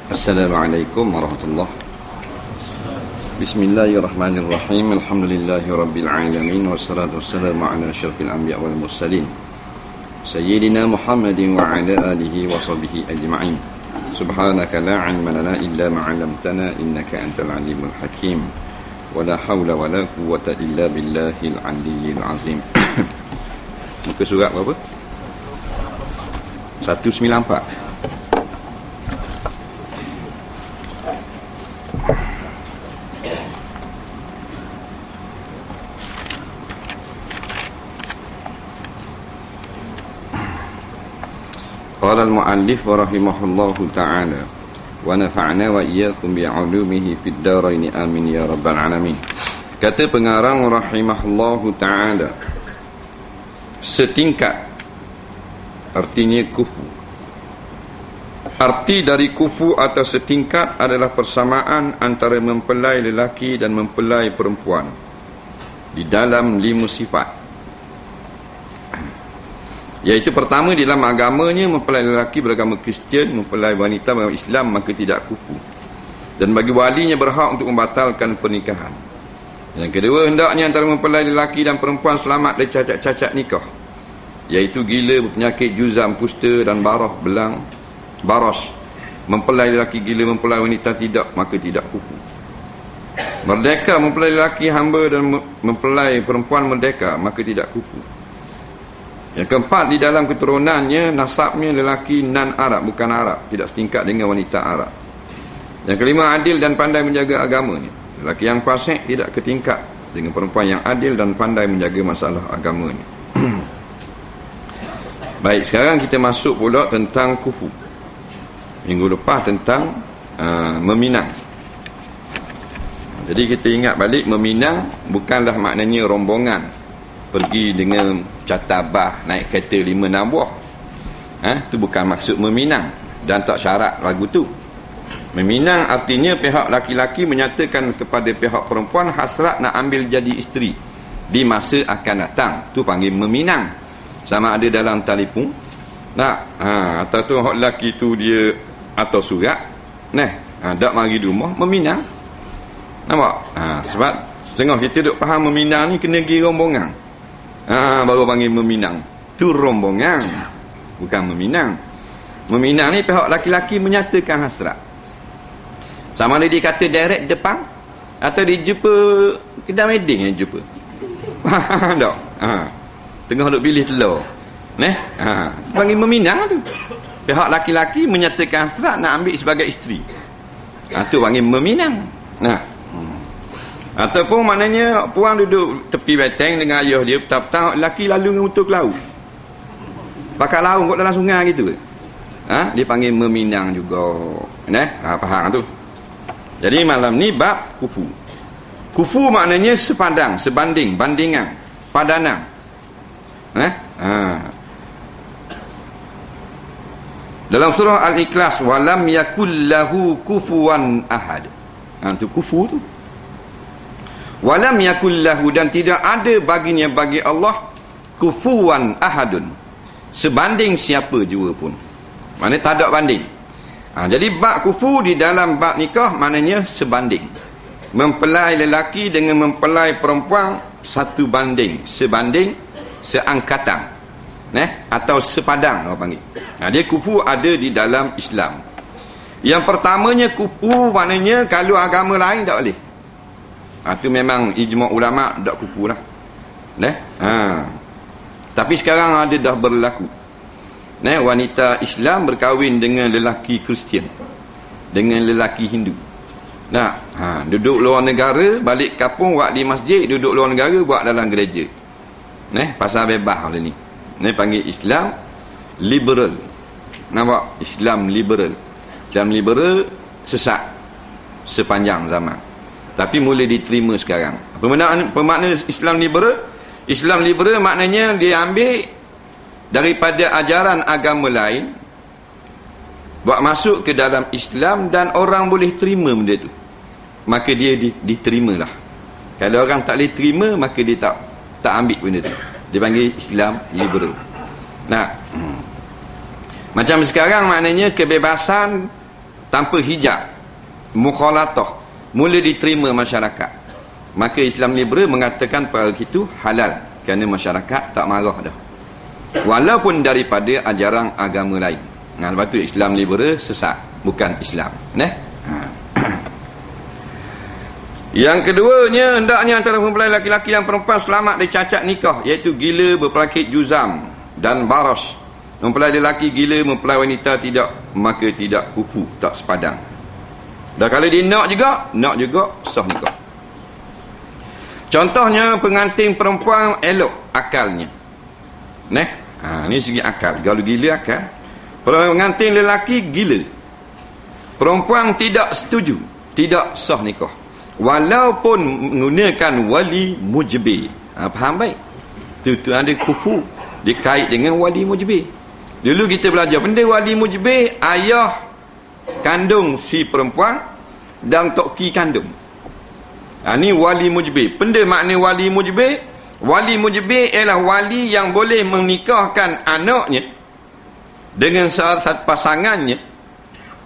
Assalamualaikum warahmatullahi. Bismillahirrahmanirrahim. Alhamdulillahi rabbil alamin, wassalatu wassalamu ala asyrafil anbiya wal mursalin sayyidina Muhammadin wa ala alihi wa sahbihi ajma'in. Subhanaka la ilma lana illa ma 'allamtana innaka antal alimul hakim. Wala haula wala quwwata illa billahil aliyyil azim. Muka surat berapa? 194. Qala al-mu'allif wa rahimahullahu ta'ala wa nafa'na wa iyyakum bi'ulumihi fid dharain amin ya rabbal alamin. Kata pengarang rahimahullahu ta'ala, setingkat artinya kufu. Arti dari kufu atau setingkat adalah persamaan antara mempelai lelaki dan mempelai perempuan di dalam 5 sifat. Iaitu pertama, di dalam agamanya mempelai lelaki beragama Kristian, mempelai wanita beragama Islam, maka tidak kufu. Dan bagi walinya berhak untuk membatalkan pernikahan. Yang kedua, hendaknya antara mempelai lelaki dan perempuan selamat dari cacat-cacat nikah, iaitu gila, penyakit juzam, kusta dan baros. Mempelai lelaki gila, mempelai wanita tidak, maka tidak kufu. Merdeka, mempelai lelaki hamba dan mempelai perempuan merdeka, maka tidak kufu. Yang keempat, di dalam keturunannya nasabnya lelaki non-Arab, bukan Arab, tidak setingkat dengan wanita Arab. Yang kelima, adil dan pandai menjaga agamanya. Lelaki yang fasik tidak ketingkat dengan perempuan yang adil dan pandai menjaga masalah agamanya. Baik, sekarang kita masuk pula tentang kufu. Minggu lepas tentang meminang. Jadi kita ingat balik, meminang bukanlah maknanya rombongan pergi dengan catabah naik kereta 5-6 buah. Itu bukan maksud meminang, dan tak syarat lagu tu. Meminang artinya pihak laki-laki menyatakan kepada pihak perempuan hasrat nak ambil jadi isteri di masa akan datang. Tu panggil meminang. Sama ada dalam telefon atau tu hak lelaki tu dia atau surat dak mari di rumah, meminang. Nampak? Sebab setengah kita duk faham meminang ni kena pergi rombongan. Baru panggil meminang. Tu rombongan, bukan meminang. Meminang ni pihak laki-laki menyatakan hasrat. Sama ada dia kata direct depan atau dia jumpa kedai wedding yang jumpa. Tak? Tengah duk pilih telur. Panggil meminang tu. Pihak laki-laki menyatakan hasrat nak ambil sebagai isteri. Tu panggil meminang. Ataupun maknanya puan duduk tepi beteng dengan ayah dia, petang-petang lelaki lalu dengan motor ke laut, pakai laut kot dalam sungai gitu. Dia panggil meminang juga. Faham tu. Jadi malam ni bab kufu. Kufu maknanya sepadang, sebanding, bandingan, padanan. Dalam surah Al-Ikhlas, walam yakul lahu kufuwan ahad. Tu kufu tu. Walam yakul lahu, dan tidak ada baginya, bagi Allah, kufuwan ahadun, sebanding siapa jua pun. Maknanya tak ada banding. Jadi bab kufu di dalam bab nikah maknanya sebanding. Mempelai lelaki dengan mempelai perempuan satu banding, sebanding, seangkatan, atau sepadang orang panggil. Dia kufu ada di dalam Islam. Yang pertamanya kufu maknanya kalau agama lain tak boleh. Itu memang ijma' ulama' tak kufu lah. Tapi sekarang ada dah berlaku. Wanita Islam berkahwin dengan lelaki Kristian, dengan lelaki Hindu. Duduk luar negara, balik kampung buat di masjid, duduk luar negara buat dalam gereja. Pasal bebas ni. Panggil Islam liberal. Nampak? Islam liberal. Islam liberal sesat sepanjang zaman. Tapi mula diterima sekarang. Bermakna Islam liberal? Islam liberal maknanya dia ambil daripada ajaran agama lain, buat masuk ke dalam Islam, dan orang boleh terima benda tu, maka dia diterimalah. Kalau orang tak boleh terima, maka dia tak ambil benda tu. Dia panggil Islam liberal. Macam sekarang maknanya kebebasan tanpa hijab, mukhalatah, mula diterima masyarakat, maka Islam liberal mengatakan perkara itu halal kerana masyarakat tak marah dah, walaupun daripada ajaran agama lain. Nah, lepas tu Islam liberal sesat, bukan Islam. Yang keduanya, hendaknya antara mempelai laki-laki dan perempuan selamat dari cacat nikah, iaitu gila, berpenyakit juzam dan baras. Mempelai lelaki gila, mempelai wanita tidak, maka tidak kufu, tak sepadang. Dan kalau dia nak juga sah nikah. Contohnya pengantin perempuan elok akalnya. Ni segi akal. Kalau gila akal. Pengantin lelaki gila, perempuan tidak setuju, tidak sah nikah, walaupun menggunakan wali mujbir. Faham baik? Itu ada kufu dikait dengan wali mujbir. Dulu kita belajar benda wali mujbir, ayah kandung si perempuan dan toki kandung. Ni wali mujbir. Benda makna wali mujbir. Wali mujbir ialah wali yang boleh menikahkan anaknya dengan satu pasangannya,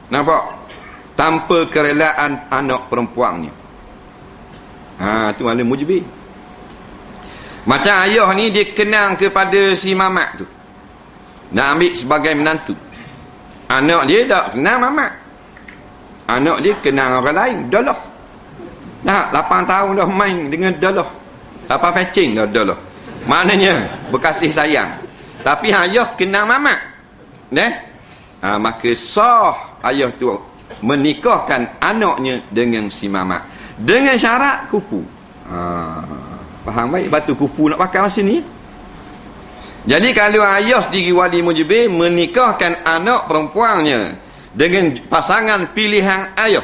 nampak, tanpa kerelaan anak perempuannya. Itu wali mujbir. Macam ayah ni dia kenang kepada si mamak tu, nak ambil sebagai menantu. Anak dia tak kenal mamak, anak dia kenal orang lain. Dah lah, 8 tahun dah main dengan dah lah, 8 pecing dah lah. Maknanya berkasih sayang. Tapi ayah kenal mamak, maka sah ayah tu menikahkan anaknya dengan si mamak, dengan syarat kufu. Faham baik? Batu kufu nak pakai masa ni. Jadi kalau ayah sendiri wali mujbir menikahkan anak perempuannya dengan pasangan pilihan ayah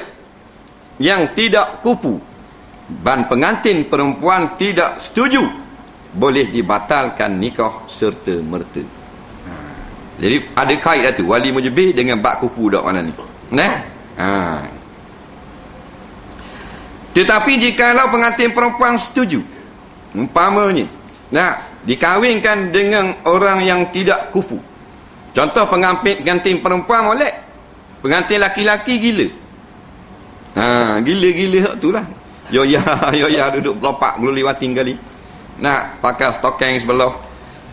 yang tidak kufu, dan pengantin perempuan tidak setuju, boleh dibatalkan nikah serta merta. Jadi ada kait dah tu wali mujbir dengan bak kufu dak mana ni. Tetapi jikalau pengantin perempuan setuju, umpamanya dikahwinkan dengan orang yang tidak kufu. Contoh pengantin perempuan molek, pengantin laki-laki gila. Gila-gila tu lah. Yoya duduk belopak geluli-wati kali. Nak pakai stokeng sebelah.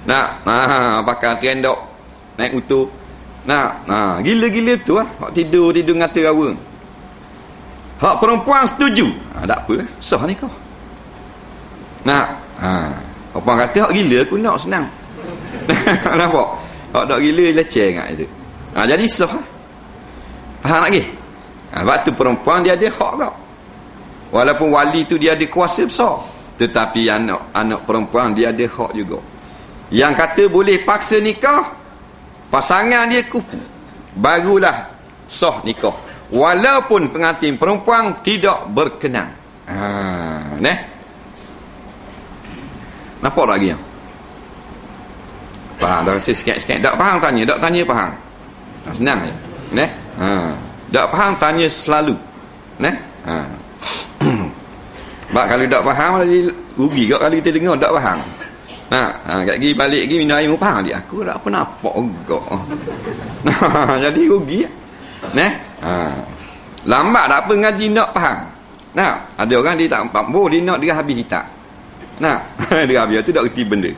Nak pakai trendok naik utuh. Gila-gila tu lah. Hak tidur ngata rawa. Hak perempuan setuju, tak apa, sah nikah. Perempuan kata hak gila aku nak, senang. Nampak? Hak tak gila leceh ingat itu. Jadi sah. Faham lagi? Sebab tu perempuan dia ada hak kau. Walaupun wali tu dia ada kuasa besar, tetapi anak perempuan dia ada hak juga. Yang kata boleh paksa nikah, pasangan dia kufu, barulah sah nikah, walaupun pengantin perempuan tidak berkenan. Nampak lagi yang faham? Dah rasa sikit-sikit. Tak faham tanya, tak tanya faham. Senang je. Tak faham tanya selalu. Sebab kalau tak faham rugi kat kalau kita dengar tak faham. Kat pergi balik lagi minum air faham dia. Aku tak apa nampak juga. Jadi rugi. Lambat tak apa ngaji nak faham. Ada orang dia tak mampu, dia nak dia habis hitak. Dia habis tu tak reti benda.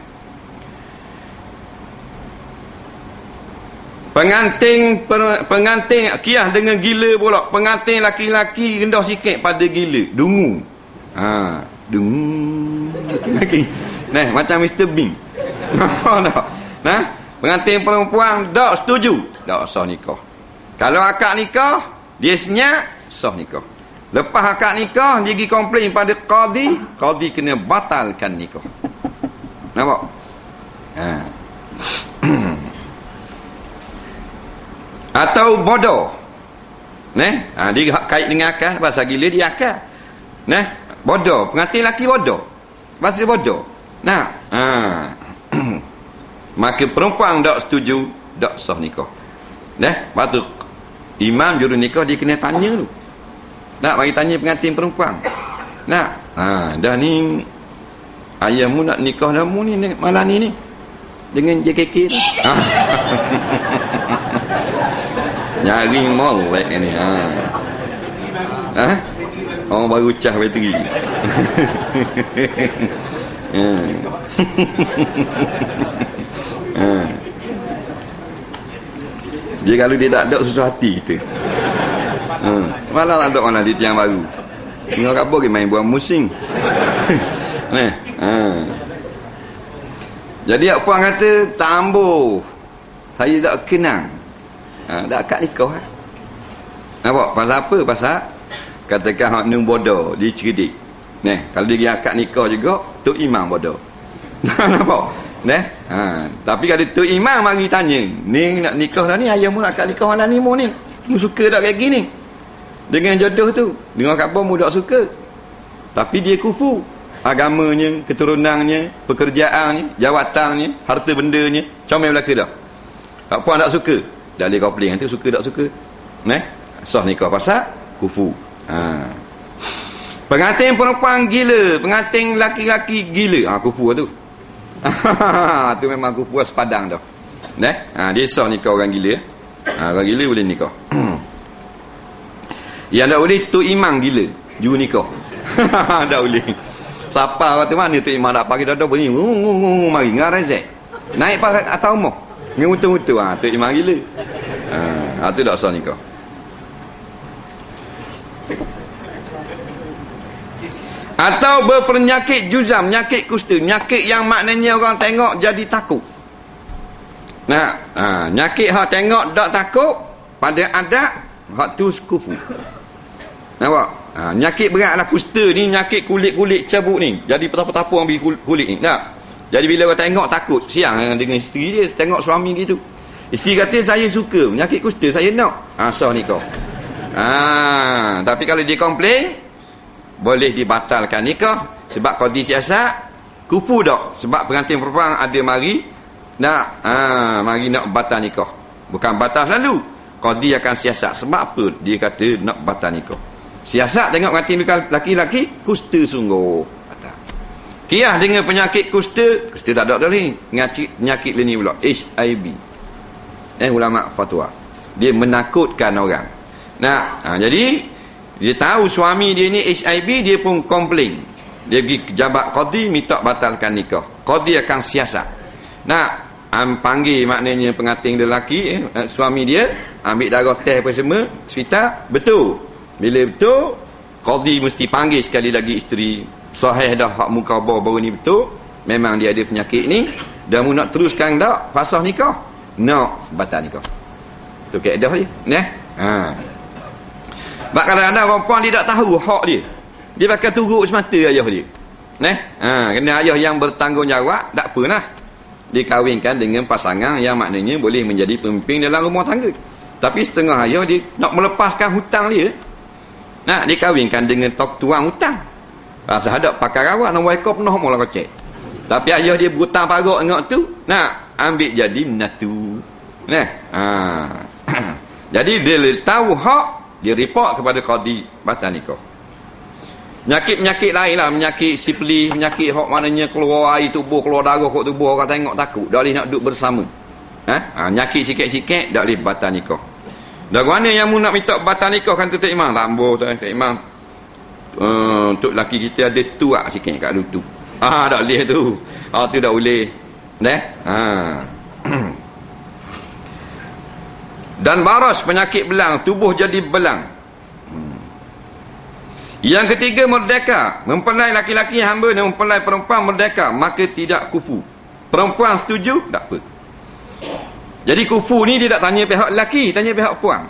Pengantin kias dengan gila pula. Pengantin laki-laki rendah sikit pada gila, dungu. Dungu lagi. Macam Mr. Bean. Pengantin perempuan tak setuju, tak sah nikah. Kalau akad nikah dia senyap, sah nikah. Lepas akad nikah dia pergi komplain pada qadi kena batalkan nikah. Nampak? Atau bodoh. Dia kait dengan akal, pasal gila dia akal. Bodoh, pengantin laki bodoh. Pasal bodoh. Maka perempuan tak setuju, tak sah nikah. Lepas tu imam juru nikah dia kena tanya tu. Mari tanya pengantin perempuan. Dah ni ayahmu nak nikah dah mu ni malam ni dengan JKK tu. Nyaring molek ni. Orang baru cah bateri. Dia kalau dia tak ada susah hati kita. Malah ada orang di tiang baru. Tengok apa ke main buang musing. Jadi apa orang kata tak ambuh. Saya tak kenang. Tak akad nikah. Nampak? Pasal apa? Pasal katakan hak nung bodoh, dia cerdik. Kalau dia pergi akad nikah juga, Tok Imam bodoh. Nampak? Tapi kalau Tok Imam mari tanya, ni nak nikah dah ni, ayah mu nak akad nikah malam ni mu ni. Mu suka tak kayak gini? Dengan jodoh tu. Dengar khabar mu tak suka. Tapi dia kufu. Agamanya, keturunannya, pekerjaannya, jawatannya, harta bendanya, comel belaka dah. Tak puan tak suka. Dah boleh kopling nanti suka tak suka. Sah nikah pasal kufu. Pengantin perempuan gila, pengantin laki-laki gila. Kufu tu. Tu memang kufu sepadang dah. Dia sah nikah orang gila. Orang gila boleh nikah. Yang tak boleh tu imam gila, juru nikah. Tak boleh. Siapa kata mana tu imam nak pagi dah bunyi. Mari ngaran zek. Naik pak atas rumah. Ngemutu-mutu tu imam gila. Tu tak sah nikah. Atau berpenyakit juzam, penyakit kusta, penyakit yang maknanya orang tengok jadi takut. Penyakit hak tengok tak takut pada adat hak tu kufu. Nampak? Penyakit berat lah kusta ni, penyakit kulit-kulit cabuk ni. Jadi petapa-tapa ambil kulit ni. Jadi bila orang tengok takut, siang dengan isteri dia tengok suami gitu. Isteri kata saya suka penyakit kusta, saya nak. Sah nikah. Tapi kalau dia komplain, boleh dibatalkan nikah sebab qadi siasat kufu dak. Sebab pengantin perempuan ada mari nak batal nikah. Bukan batal selalu. Qadi akan siasat. Sebab apa? Dia kata nak batal nikah. Siasat tengok pengantin laki-laki kusta sungguh. Batal. Kiyah dengan penyakit kusta tak ada dah ni. Penyakit lain ni pula HIV. Ulama fatwa. Dia menakutkan orang. Jadi dia tahu suami dia ni HIV, dia pun komplain. Dia pergi ke jabat qadi minta batalkan nikah. Qadi akan siasat. Panggil maknanya pengantin lelaki, suami dia ambil darah test apa semua, cerita betul. Bila betul, qadi mesti panggil sekali lagi isteri. Sahih dah hak muka baru ni betul, memang dia ada penyakit ni, dan mu nak teruskan tak fasah nikah? Nak batal nikah. Tu kaedah dia. Sebab kadang-kadang perempuan dia tak tahu hak dia. Dia pakai turut semata ayah dia. Kena ayah yang bertanggungjawab, tak apa lah. Dikahwinkan dengan pasangan yang maknanya boleh menjadi pemimpin dalam rumah tangga. Tapi setengah ayah dia nak melepaskan hutang dia. Dikahwinkan dengan tuang hutang. Pasal ada pakar rawat nak wake up noh mula kocek. Tapi ayah dia berhutang parak dengan tu, ambil jadi menatu. Jadi dia tahu hak, dia report kepada qadi batal nikah. Penyakit-penyakit lain lah, penyakit sipilis, penyakit hak maknanya keluar air tubuh, keluar darah kat tubuh, orang tengok takut, tak boleh nak duduk bersama. Penyakit sikit-sikit tak boleh batal nikah. Dan mana yang mu nak minta batal nikah kan tu Tok Imam? Tambah tu Tok Imam. Untuk lelaki kita ada tuak sikit kat lutut. Tak boleh tu. Tu tak boleh. Dan baras, penyakit belang, tubuh jadi belang. Yang ketiga, merdeka. Mempelai laki-laki hamba dan mempelai perempuan merdeka, maka tidak kufu. Perempuan setuju? Tak apa. Jadi kufu ni dia tak tanya pihak lelaki, tanya pihak puan.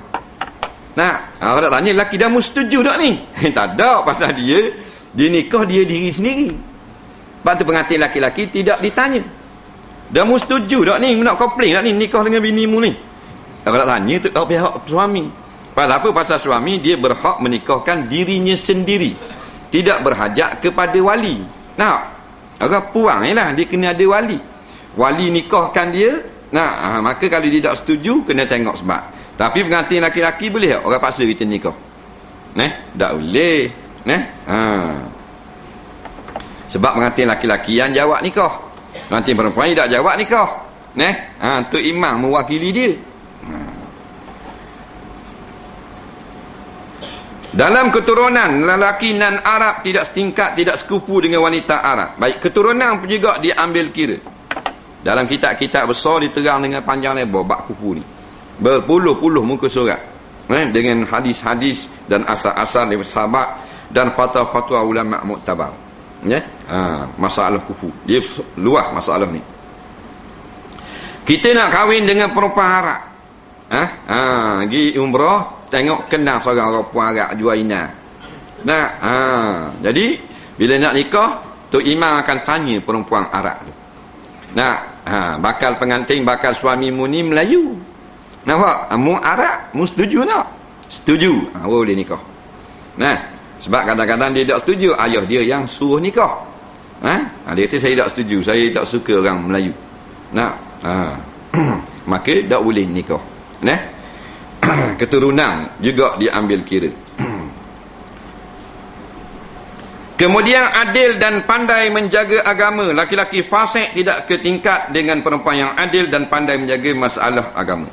Kalau tak tanya lelaki, dah mu setuju tak ni? Tak ada, pasal dia nikah dia diri sendiri. Sebab tu pengantin laki-laki tidak ditanya. Dah mu setuju tak ni? Nak komplain tak ni nikah dengan bini mu ni? Kalau tak tanya tu pihak suami. Pasal apa? Pasal suami dia berhak menikahkan dirinya sendiri, tidak berhajat kepada wali. Orang puang je lah, dia kena ada wali. Wali nikahkan dia. Maka kalau dia tak setuju, kena tengok sebab. Tapi pengantin laki-laki boleh tak orang paksa kita nikah? Tak boleh. Sebab pengantin laki-laki yang jawab nikah, pengantin perempuan tak jawab nikah. Tok Imam mewakili dia. Dalam keturunan lelaki nan Arab tidak setingkat, tidak sekupu dengan wanita Arab. Baik keturunan pun juga diambil kira. Dalam kitab-kitab besar diterang dengan panjang lebar bab kufu ni. Berpuluh-puluh muka surat. Dengan hadis-hadis dan asal-asal dari sahabat dan fatwa-fatwa ulama muktabar. Masalah kufu. Dia luas masalah ni. Kita nak kahwin dengan perempuan Arab. Pergi umrah, tengok kenal seorang perempuan Arab jual inang. Jadi bila nak nikah, Tok Imam akan tanya perempuan Arab tu. Bakal pengantin, bakal suamimu ni Melayu. Nampak? Mu Arab, mu setuju tak? Setuju. Boleh nikah. Sebab kadang-kadang dia tak setuju, ayah dia yang suruh nikah. Dia kata saya tak setuju, saya tak suka orang Melayu. Maka tak boleh nikah. Keturunan juga diambil kira. Kemudian adil dan pandai menjaga agama. Laki-laki fasik tidak ketingkat dengan perempuan yang adil dan pandai menjaga masalah agama.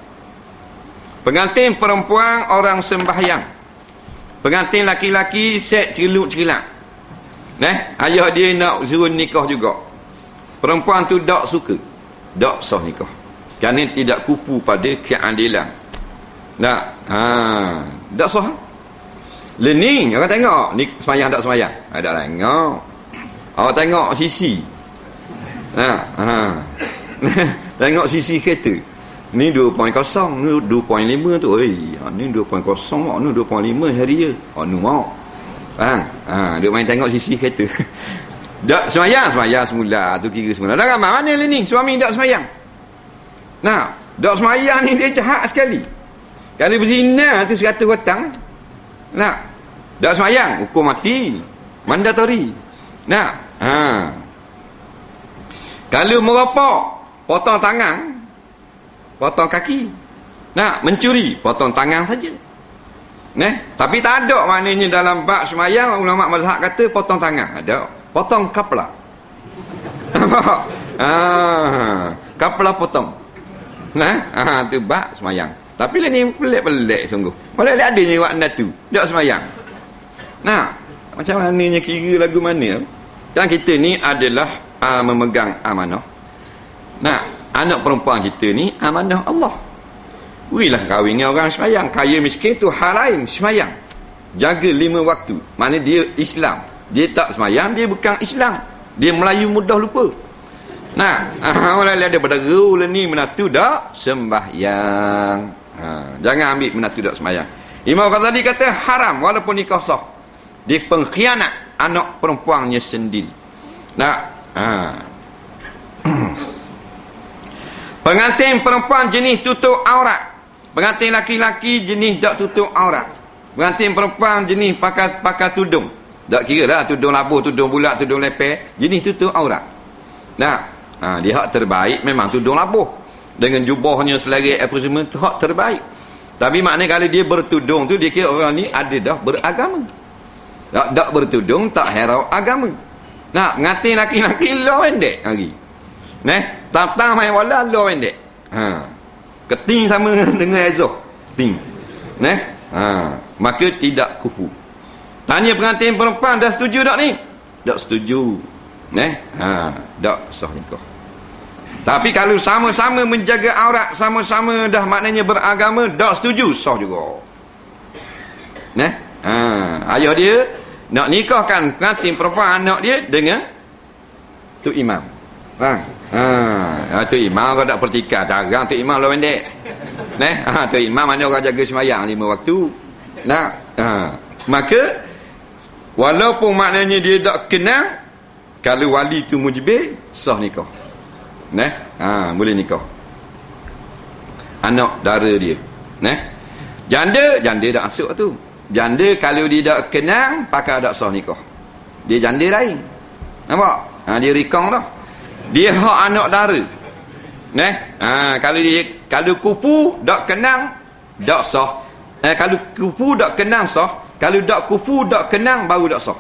Pengantin perempuan orang sembahyang. Pengantin laki-laki set ceriluk-cerilak. Ayah dia nak suruh nikah juga. Perempuan tu tak suka, tak sah nikah. Kerana tidak kupu pada keadilan. Tak sah. Learning, orang tengok ni semayang tak semayang. Tak tengok. Awak tengok sisi. Tengok sisi kereta. Ni 2.0, ni 2.5 tu. Ni 2.0, ni 2.5 hari je. Ni mau. Dia main tengok sisi kereta. Tak semayang semula. Tu kira semula. Dah ramai mana learning? Suami tak semayang. Tak semayang ni dia jahat sekali. Kalau berzina tu 100 hutang. Tak semayang, hukum mati, mandatory. Kalau merokok, potong tangan, potong kaki. Mencuri, potong tangan saja. Tapi tak ada maknanya dalam bab semayang ulama mazhab kata potong tangan. Ada, potong kepala. Kepala potong. Tu bab semayang. Tapi lah ni pelik-pelik sungguh. Malah ada ni wakna tu. Tak semayang. Macam mananya kira lagu mana? Dan kita ni adalah memegang amanah. Anak perempuan kita ni amanah Allah. Wilah kahwin dengan orang semayang. Kaya miskin tu hal lain. Semayang. Jaga 5 waktu. Mana dia Islam. Dia tak semayang, dia bukan Islam. Dia Melayu mudah lupa. Malah ada pada rule ni menatu dak sembahyang. Jangan ambil menatu tak semayang. Imam Ghazali kata haram walaupun nikah sah. Dia pengkhianat anak perempuannya sendiri. Pengantin perempuan jenis tutup aurat. Pengantin laki-laki jenis tak tutup aurat. Pengantin perempuan jenis pakai tudung. Tak kira lah tudung labuh, tudung bulat, tudung lepeh. Jenis tutup aurat. Dia hak terbaik memang tudung labuh. Dengan jubahnya selarik apa semua tu hak terbaik. Tapi maknanya kalau dia bertudung tu dia kira orang ni ada dah beragama. Tak bertudung tak herau agama. Ngatin laki-laki law pendek lagi. Tantang main wala law pendek. Keting sama dengan Azoh. Ting. Maka tidak kufu. Tanya pengantin perempuan dah setuju tak ni? Tak setuju. Tak sah nikah. Tapi kalau sama-sama menjaga aurat, sama-sama dah maknanya beragama, tak setuju, sah juga. Ayah dia nak nikahkan pengantin perempuan anak dia dengan Tok Imam. Tok Imam kalau tak pertikah, tarang Tok Imam lah pendek. Tok Imam mana orang jaga semayang 5 waktu. Maka walaupun maknanya dia tak kenal, kalau wali tu mujibir, sah nikah. Boleh nikah. Anak dara dia. Janda dah masuk tu. Janda kalau dia tak kenal, pakai tak sah nikah. Dia janda lain. Nampak? Dia rikong dah. Dia hak anak dara. Kalau kufu tak kenal, tak sah. Kalau kufu tak kenal sah. Kalau tak kufu tak kenal, baru tak sah.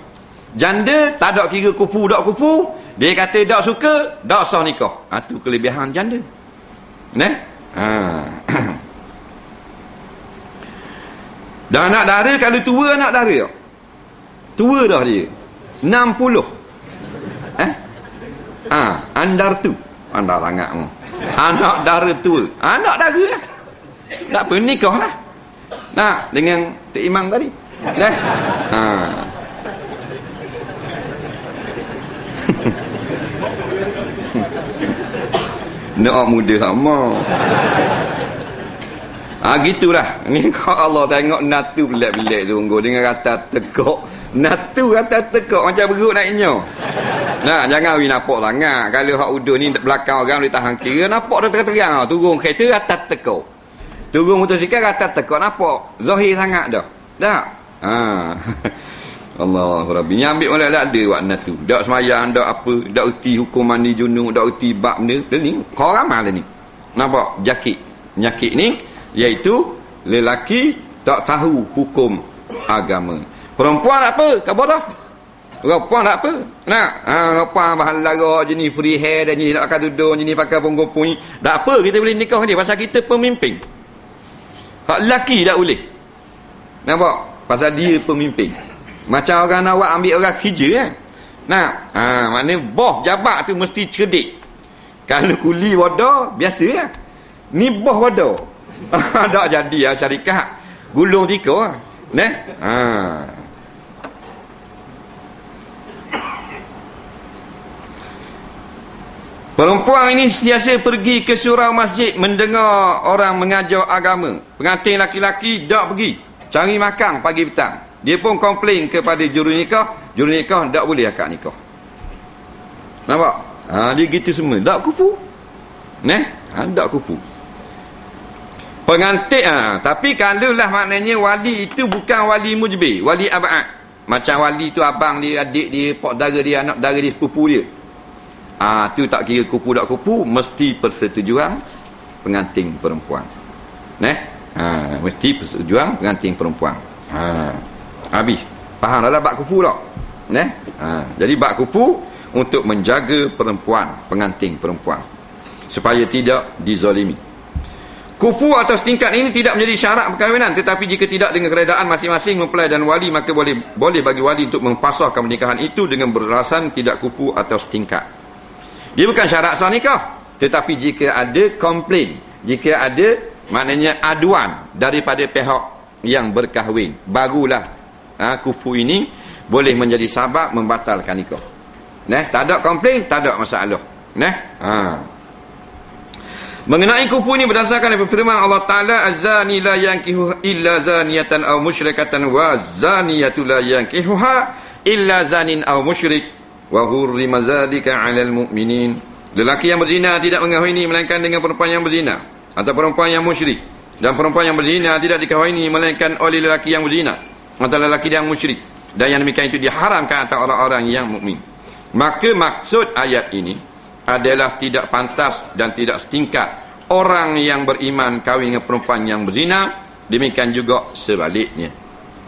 Janda tak ada kira kufu tak kufu. Dia kata tak suka, tak sah nikah. Itu kelebihan janda. Dan anak dara, kalau tua anak dara, tua dah dia 60. Andar tu andar sangat. Anak dara tua, anak dara lah. Tak apa, nikah lah. Nah, dengan Tok Imam tadi. Nak muda sama. Gitulah. Ni Allah tengok natu belak-belak sungguh dengan kata tekuk. Natu kata tekuk macam beruk naiknya. Nah, jangan we nampak sangat. Kalau hak udun ni belakang orang boleh tahan kira, nampak dah terang-terang turun kereta atas tekuk. Turun motosikal atas tekuk, nampak zahir sangat dah. Tak? Allah Rabbi. Nyambil malah tak ada wakna tu. Tak semayang, tak apa, tak erti hukum mandi junub, tak erti bab benda. Ni kau ramal ni. Nampak jakit. Penyakit ni iaitu lelaki tak tahu hukum agama. Perempuan tak apa, khabar dah. Perempuan tak apa. Nak, perempuan bahan lara jenis free hair dan jenis nak pakai tudung, jenis pakai punggung ni. Tak apa, kita boleh nikah dia pasal kita pemimpin. Hak lelaki tak boleh. Nampak? Pasal dia pemimpin. Macam orang awak ambil orang kerja kan. Nah, maknanya bos jabat tu mesti cerdik. Kalau kuli wadah biasa kan. Ni bos wadah. Tak jadi syarikat gulung tika. Nah. Perempuan ini sentiasa pergi ke surau masjid mendengar orang mengajar agama. Pengantin laki-laki tak pergi. Cari makan pagi petang. Dia pun komplain kepada jurunikah. Jurunikah tak boleh akad nikah. Nampak? Dia gitu semua. Tak kupu. Tak kupu. Pengantin, tapi kalau lah maknanya wali itu bukan wali mujbir, wali abad. Macam wali tu abang dia, adik dia, pak dara dia, anak dara dia, sepupu dia. Tu tak kira kupu tak kupu, mesti persetujuan pengantin perempuan. Mesti persetujuan pengantin perempuan. Habis. Faham dah bab kupu tak? Jadi bab kupu untuk menjaga perempuan, pengantin perempuan, supaya tidak dizalimi. Kufu atas tingkat ini tidak menjadi syarat perkahwinan, tetapi jika tidak dengan keredaan masing-masing mempelai dan wali, maka boleh bagi wali untuk mempasahkan pernikahan itu dengan beralasan tidak kufu atas tingkat. Dia bukan syarat sah nikah, tetapi jika ada komplain, jika ada maknanya aduan daripada pihak yang berkahwin, barulah kufu ini boleh menjadi sabab membatalkan nikah. Tak ada komplain, tak ada masalah. Mengenai kufu ini berdasarkan daripada firman Allah Ta'ala, az-zani la yankihu illa zaniyatan aw musyrikatan wa zaniyatu la yankihuha illa zanin aw musyrik wa hurrima zalika 'alal mu'minin. Lelaki yang berzina tidak mengahwini melainkan dengan perempuan yang berzina atau perempuan yang musyrik, dan perempuan yang berzina tidak dikahwini melainkan oleh lelaki yang berzina atau lelaki yang musyrik, dan yang demikian itu diharamkan atas orang-orang yang mukmin. Maka maksud ayat ini adalah tidak pantas dan tidak setingkat orang yang beriman kahwin dengan perempuan yang berzina, demikian juga sebaliknya.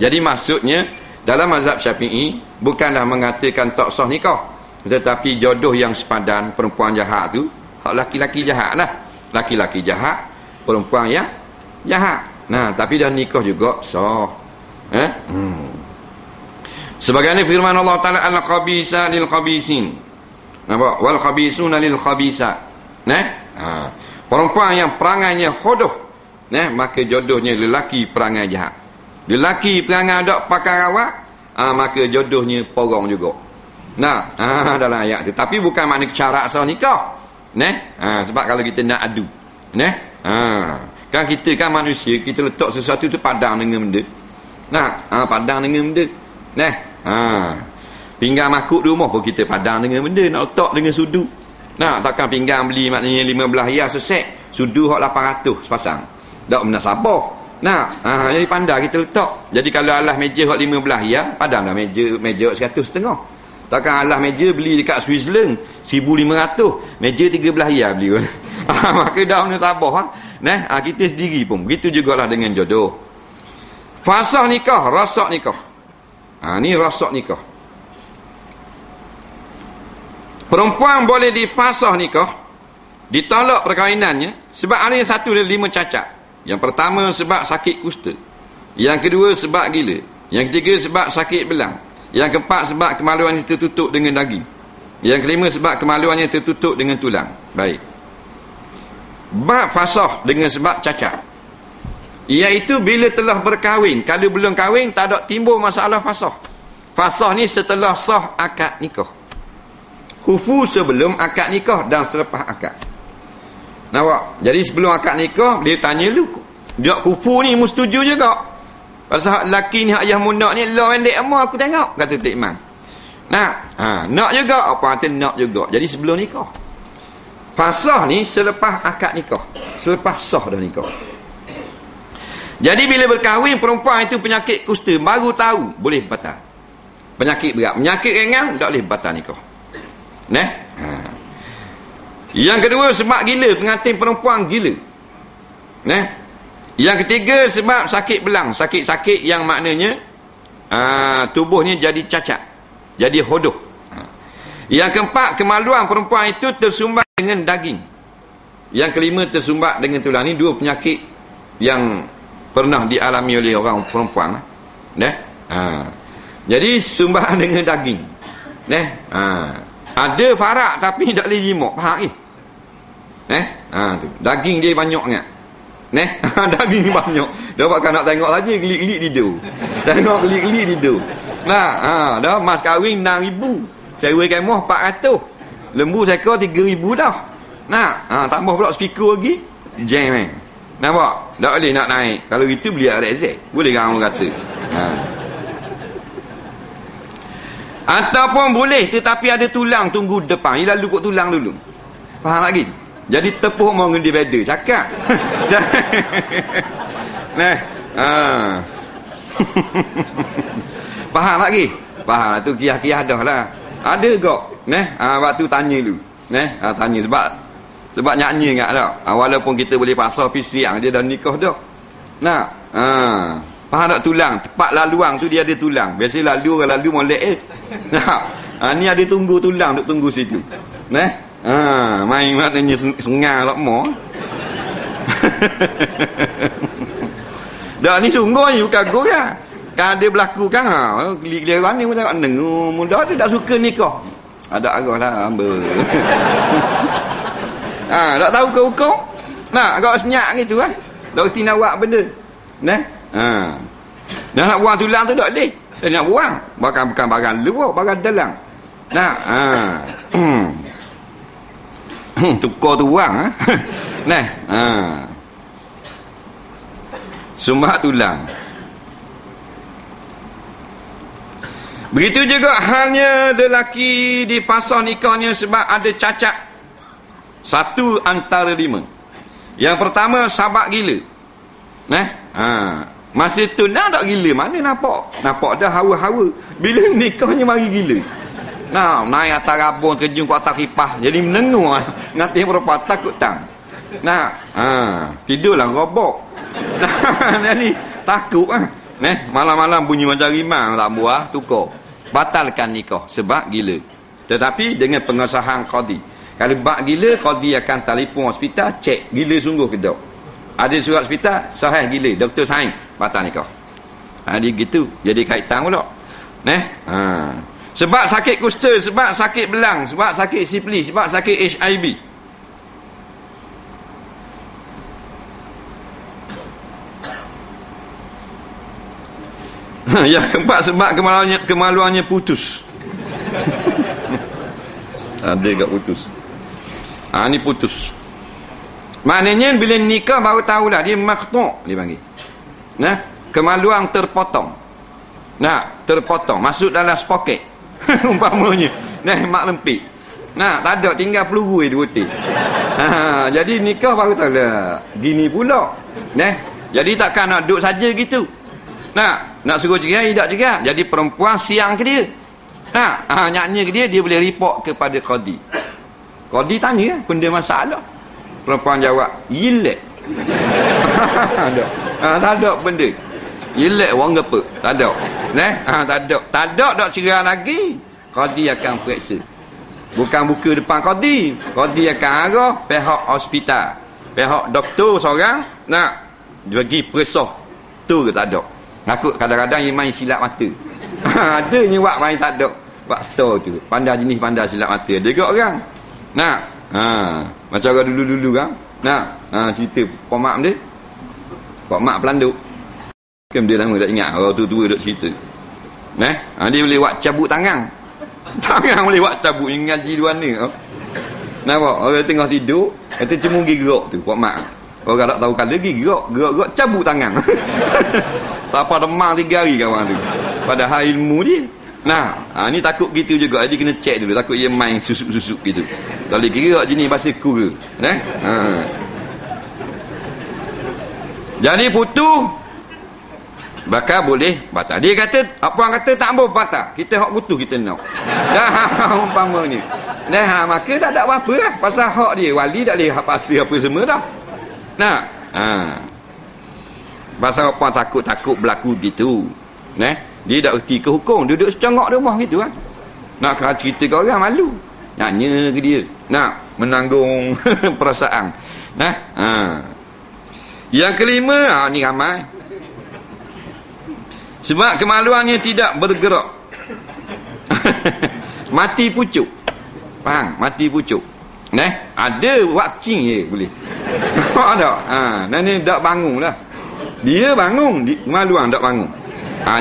Jadi maksudnya dalam mazhab Syafi'i bukanlah mengatakan tak sah nikah, tetapi jodoh yang sepadan perempuan jahat tu hak laki-laki jahat lah, laki-laki jahat, perempuan yang jahat. Tapi dah nikah juga sah. Sebagaimana firman Allah Ta'ala, al-khabisa lil-khabisin, nampak? Wal khabisuna lil khabisat. Perempuan yang perangainya hodoh, maka jodohnya lelaki perangai jahat. Lelaki perangai tak pakai rawat, maka jodohnya porong juga. Dalam ayat tu. Tapi bukan makna syarat sah nikah. Sebab kalau kita nak adu, kan kita kan manusia, kita letak sesuatu tu padang dengan benda. Padang dengan benda. Pinggang makuk di rumah pun kita padang dengan benda, nak letak dengan sudu. Takkan pinggang beli maknanya 15 hias sesek, sudu hak 800 sepasang. Tak menasabah. Jadi pandai kita letak. Jadi kalau alas meja hak 15 hias, padang dah meja 100,5. Takkan alas meja beli dekat Switzerland 1,500, meja 13 hias beli. Maka dah menasabah. Kita sendiri pun begitu jugalah dengan jodoh. Fasah nikah, rasak nikah. Ni rasak nikah. Perempuan boleh dipasah nikah, ditolak perkahwinannya sebab ada yang satu dari 5 cacat. Yang pertama sebab sakit kusta. Yang kedua sebab gila. Yang ketiga sebab sakit belang. Yang keempat sebab kemaluannya tertutup dengan daging. Yang kelima sebab kemaluannya tertutup dengan tulang. Baik. Bab fasah dengan sebab cacat, iaitu bila telah berkahwin. Kalau belum kahwin tak ada timbul masalah fasah. Fasah ni setelah sah akad nikah. Kufu sebelum akad nikah dan selepas akad. Nampak? Jadi sebelum akad nikah dia tanya lu, dia kufu ni mu setuju juga? Pasal lelaki ni ayah munak ni lah pendek amat aku tengok, kata Tok Iman. Nak juga. Apa kata nak juga. Jadi sebelum nikah. Fasah ni selepas akad nikah, selepas sah dah nikah. Jadi bila berkahwin perempuan itu penyakit kusta, baru tahu boleh batal. Penyakit berat, penyakit ringan tak boleh batal nikah. Yang kedua sebab gila, pengantin perempuan gila. Yang ketiga sebab sakit belang, sakit-sakit yang maknanya tubuhnya jadi cacat, jadi hodoh. Yang keempat, kemaluan perempuan itu tersumbat dengan daging. Yang kelima tersumbat dengan tulang. Ini dua penyakit yang pernah dialami oleh orang perempuan. Jadi sumbat dengan daging. Ada farak tapi tak boleh jimak. Faham ni? Tu. Daging dia banyak sangat. Daging ni banyak. Dapatkan nak tengok saja gelik-gelik tidur. Tengok gelik-gelik tidur. Dah mas kahwin 6,000. Sewa kemah 400. Lembu seekor 3,000 dah. Tambah pula speaker lagi. Jam nampak? Tak boleh nak naik. Kalau itu beli RZ. Boleh kan orang kata. Ataupun boleh tetapi ada tulang tunggu depan. Ia lalu kot tulang dulu. Faham lagi? Jadi tepuh mau ngendi beda. Cakap. Faham lagi? Faham lah tu kiah-kiah dah lah. Ada kok. Waktu tanya dulu. Tanya sebab nyanyi enggak dah. Walaupun kita boleh pasal siang dia dah nikah dah. Faham tak tulang? Tepat laluang tu dia ada tulang. Biasa lalu orang lalu molek ni ada tunggu tulang duk tunggu situ. Main maknanya sengal tak mau. Dah ni sungguh ni bukan gol lah. Kan ada berlaku kan geliran ni pun tengok dengar muda dia tak suka nikah. Ada arah lah hamba. Tak tahu ke hukum. Agak senyak gitu lah. Tak kerti nak buat benda. Dah nak buang tulang tu tak boleh. Dia nak buang. Bukan barang luar, barang dalam. Tukar tu buang. Sumbat tulang. Begitu juga halnya lelaki dipasah nikahnya sebab ada cacat 1 antara 5. Yang pertama sabak gila. Masa tunang tak gila, mana nampak dah hawa-hawa. Bila nikahnya mari gila. Naik atas rabun terjun ke atas kipas, jadi menengur ngatih perempuan takut tang. Tidurlah robok. Jadi takut malam-malam bunyi macam rimang tak buah, tukar. Batalkan nikah sebab gila. Tetapi dengan pengesahan qadi. Kalau bak gila, qadi akan telefon hospital cek gila sungguh ke tak. Ada surat hospital sahih gila, doktor sign, batal nikah. Dia gitu, jadi kaitan pula. Sebab sakit kusta, sebab sakit belang, sebab sakit sifilis, sebab sakit HIV. Yang keempat sebab kemaluannya putus. Ada kat putus. Ni putus. Maknanya bila nikah baru tahulah dia maqtu' dia panggil. Kemaluan terpotong. Terpotong masuk dalam spoket. Umpamanya. Mak lempik. Tak ada tinggal peluru dia putih. Jadi nikah baru tahulah. Gini pula. Jadi takkan nak duduk saja gitu. Nak suruh cerai tak cerai. Jadi perempuan siang ke dia. Nyanyi ke dia boleh report kepada qadi. Qadi tanya benda masalah. Perempuan jawab, "Yilek." Tak ada benda. Yilek orang apa? Tak ada. Tak ada tak cerai lagi. Qadi akan periksa. Bukan buka depan qadi. Qadi akan arah pihak hospital. Pihak doktor seorang nak bagi periksa. Tu ke tak ada. Takut kadang-kadang dia main silap mata. Adanya wak main tak ada. Wak store tu. Pandai jenis pandai silap mata. Ada juga orang. Nah, macam orang dulu-dulu kan. Nah, cerita Pak Mak dia. Pak Mak Pelanduk. Kan dia lama tak ingat. Orang tua-tua duk cerita. Dia boleh buat cabut tangan. Tangan boleh buat cabut. Yang ngaji dua ni. Nampak? Orang tengah tidur. Kata cuma pergi gerak tu. Pak Mak. Orang tak tahu kan lagi gerak. Gerak cabut tangan. Tak apa demam 3 hari kawan tu. Padahal ilmu dia. Nah, ni takut gitu juga. Jadi kena cek dulu. Takut dia main susuk-susuk gitu. Tak boleh kira jenis bahasa kura. Jadi putus bakal boleh batal. Dia kata, apa orang kata tak boleh batal. Kita hak putus kita nak. Dah umpamanya. Maka tak ada apa-apa lah. Pasal hak dia. Wali tak boleh paksa apa semua dah. Nah, pasal apa takut-takut berlaku gitu. Dia tak erti ke hukum. Duduk secongok di rumah gitu kan. Nak cerita ke orang malu. Nanya ke dia. Nak menanggung perasaan. Yang kelima, ni ramai. Sebab kemaluannya tidak bergerak. Mati pucuk. Faham? Mati pucuk. Ada watching je boleh. Ada. Ni tak bangun lah. Dia bangun, kemaluan tak bangun.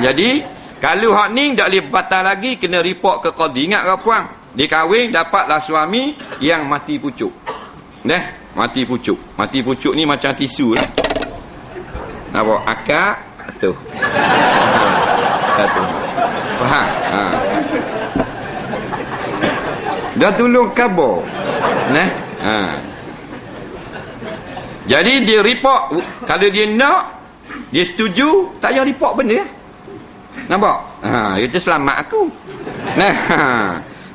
Jadi kalau hak ni tak boleh batal lagi, kena report ke qadi. Ingat ke puan? Dia kahwin dapatlah suami yang mati pucuk. Mati pucuk. Mati pucuk ni macam tisu lah. Nampak? Akak tu. Faham? Dah tolong khabar. Jadi dia report. Kalau dia nak, dia setuju, tak payah report benda. Nampak? Itu selamat aku.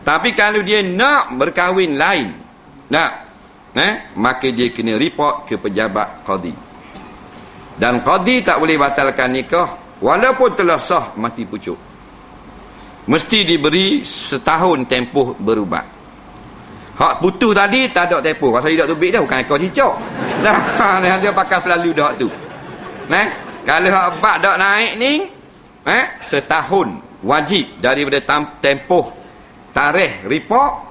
Tapi kalau dia nak berkahwin lain, maka dia kena report ke pejabat qadi. Dan qadi tak boleh batalkan nikah walaupun telah sah mati pucuk. Mesti diberi setahun tempoh berubat. Hak putus tadi tak ada tempoh. Pasal dia tak tubik dah, bukan ekor cicak. Dia pakai selalu dah tu. Kalau hak bak tak naik ni, setahun wajib daripada tempoh tarikh report.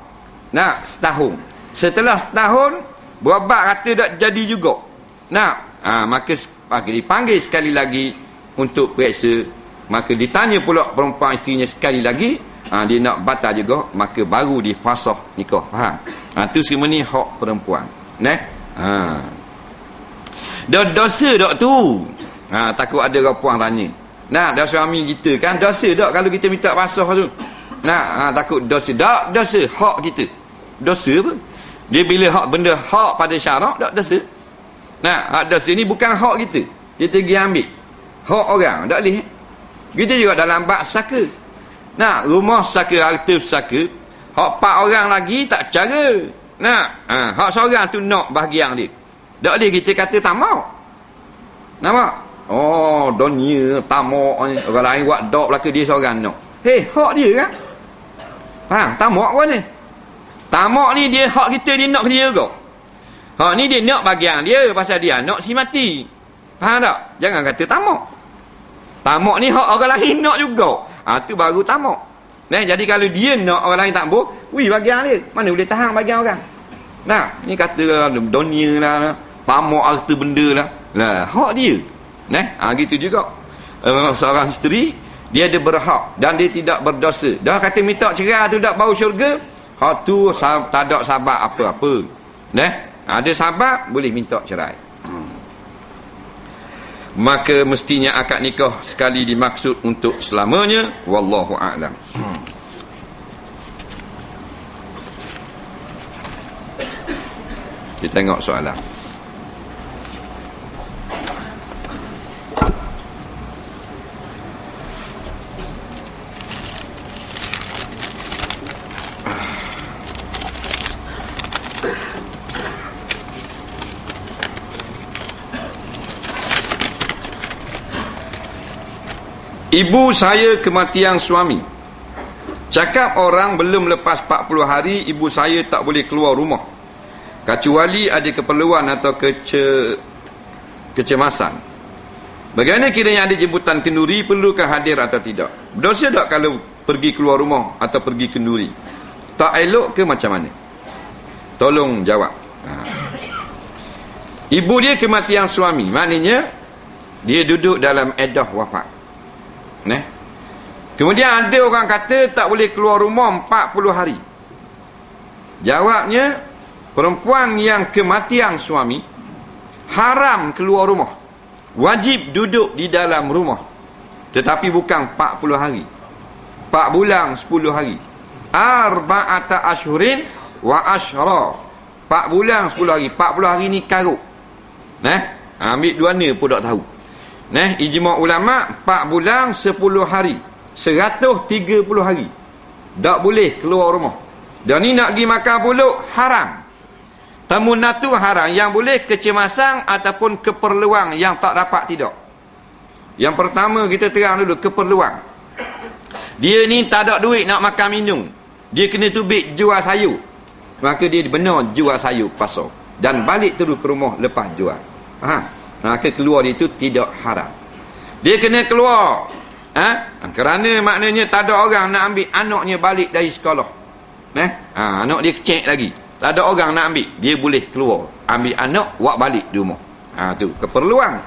Setahun. Setelah setahun berubat kata tak jadi juga. Maka dipanggil sekali lagi untuk periksa. Maka ditanya pula perempuan isterinya sekali lagi. Dia nak batal juga, maka baru difasah nikah. Faham? Tu semua ni hak perempuan. Dah dosa tak tu? Takut ada orang puan tanya. Dah suami kita kan dosa tak kalau kita minta fasah tu? Takut dosa. Tak dosa, hak kita. Dosa apa? Dia bila hak benda hak pada syarak tak dosa. Hak dosa ni bukan hak kita. Kita pergi ambil hak orang, tak boleh. Kita juga dalam bab saka. Rumah saka, harta saka, hak 4 orang lagi tak cara. Hak seorang tu nak bahagian dia. Tak boleh kita kata tamak. Nampak? Dunia tamak ni. Orang lain buat dok belaka, dia seorang nak. Hak dia kan? Faham? Tamak apa ni? Tamak ni dia hak kita, dia nak dia juga. Hak ni dia nak bahagian dia pasal dia nak si mati. Faham tak? Jangan kata tamak. Tamak ni hak orang lain nak juga. Tu baru tamak. Jadi kalau dia nak, orang lain tak boleh, bahagian dia. Mana boleh tahan bahagian orang? Ni kata dunia lah, tamak harta benda lah. Hak dia. Gitu juga. Seorang isteri, dia ada berhak dan dia tidak berdosa. Dah kata minta cerai tu tak bau syurga, hak tu tak ada sebab apa-apa. Ada sebab boleh minta cerai. Maka mestinya akad nikah sekali dimaksud untuk selamanya. Wallahu a'lam. Kita tengok soalan. Ibu saya kematian suami. Cakap orang belum lepas 40 hari ibu saya tak boleh keluar rumah kecuali ada keperluan atau kecemasan. Bagaimana kiranya ada jemputan kenduri, perlukah hadir atau tidak? Berdosa tak kalau pergi keluar rumah atau pergi kenduri? Tak elok ke macam mana? Tolong jawab. Ibu dia kematian suami, maknanya dia duduk dalam edah wafat. Kemudian ada orang kata tak boleh keluar rumah 40 hari. Jawabnya, perempuan yang kematian suami haram keluar rumah, wajib duduk di dalam rumah, tetapi bukan 40 hari, 4 bulan 10 hari. Arba'ata ashhurin wa ashra, 4 bulan 10 hari. 40 hari ni karut. Ambil duana pun tak tahu. Ijma' ulama 4 bulan 10 hari, 130 hari tak boleh keluar rumah. Dan ni nak pergi makan puluk haram. Tamunatu haram. Yang boleh kecemasan ataupun keperluan yang tak dapat tidak. Yang pertama kita terang dulu keperluan. Dia ni tak ada duit nak makan minum, dia kena tubik jual sayur, maka dia benar jual sayur pasar dan balik terus ke rumah lepas jual. Maka keluar itu tidak haram. Dia kena keluar kerana maknanya tak ada orang nak ambil anaknya balik dari sekolah. Anak dia kecil lagi, tak ada orang nak ambil, dia boleh keluar ambil anak, buat balik di rumah. Tu keperluan.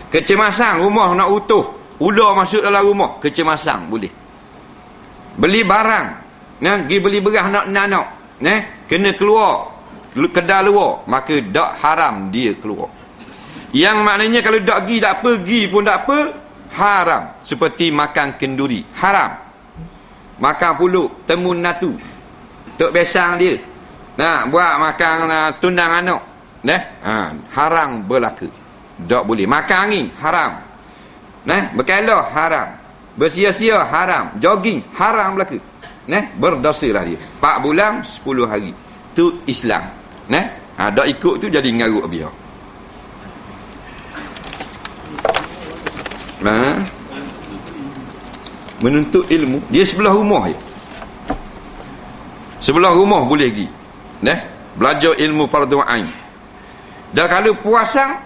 Kecemasan, rumah nak utuh, ular masuk dalam rumah, kecemasan boleh. Beli barang, pergi beli beras nak kena keluar kedai luar, maka tak haram dia keluar. Yang maknanya kalau tak pergi, tak pergi pun tak apa, haram. Seperti makan kenduri, haram. Makan puluk, temun natu, tok besang dia buat makan tundang anak, haram berlaku, tak boleh. Makan angin haram, berkelah haram, bersia-sia haram, jogging haram berlaku, berdosalah dia. 4 bulan 10 hari tu Islam. Tak ikut tu jadi ngarut biar. Menuntut ilmu, dia sebelah rumah je, sebelah rumah boleh pergi belajar ilmu fardhu ain. Dan kalau puasang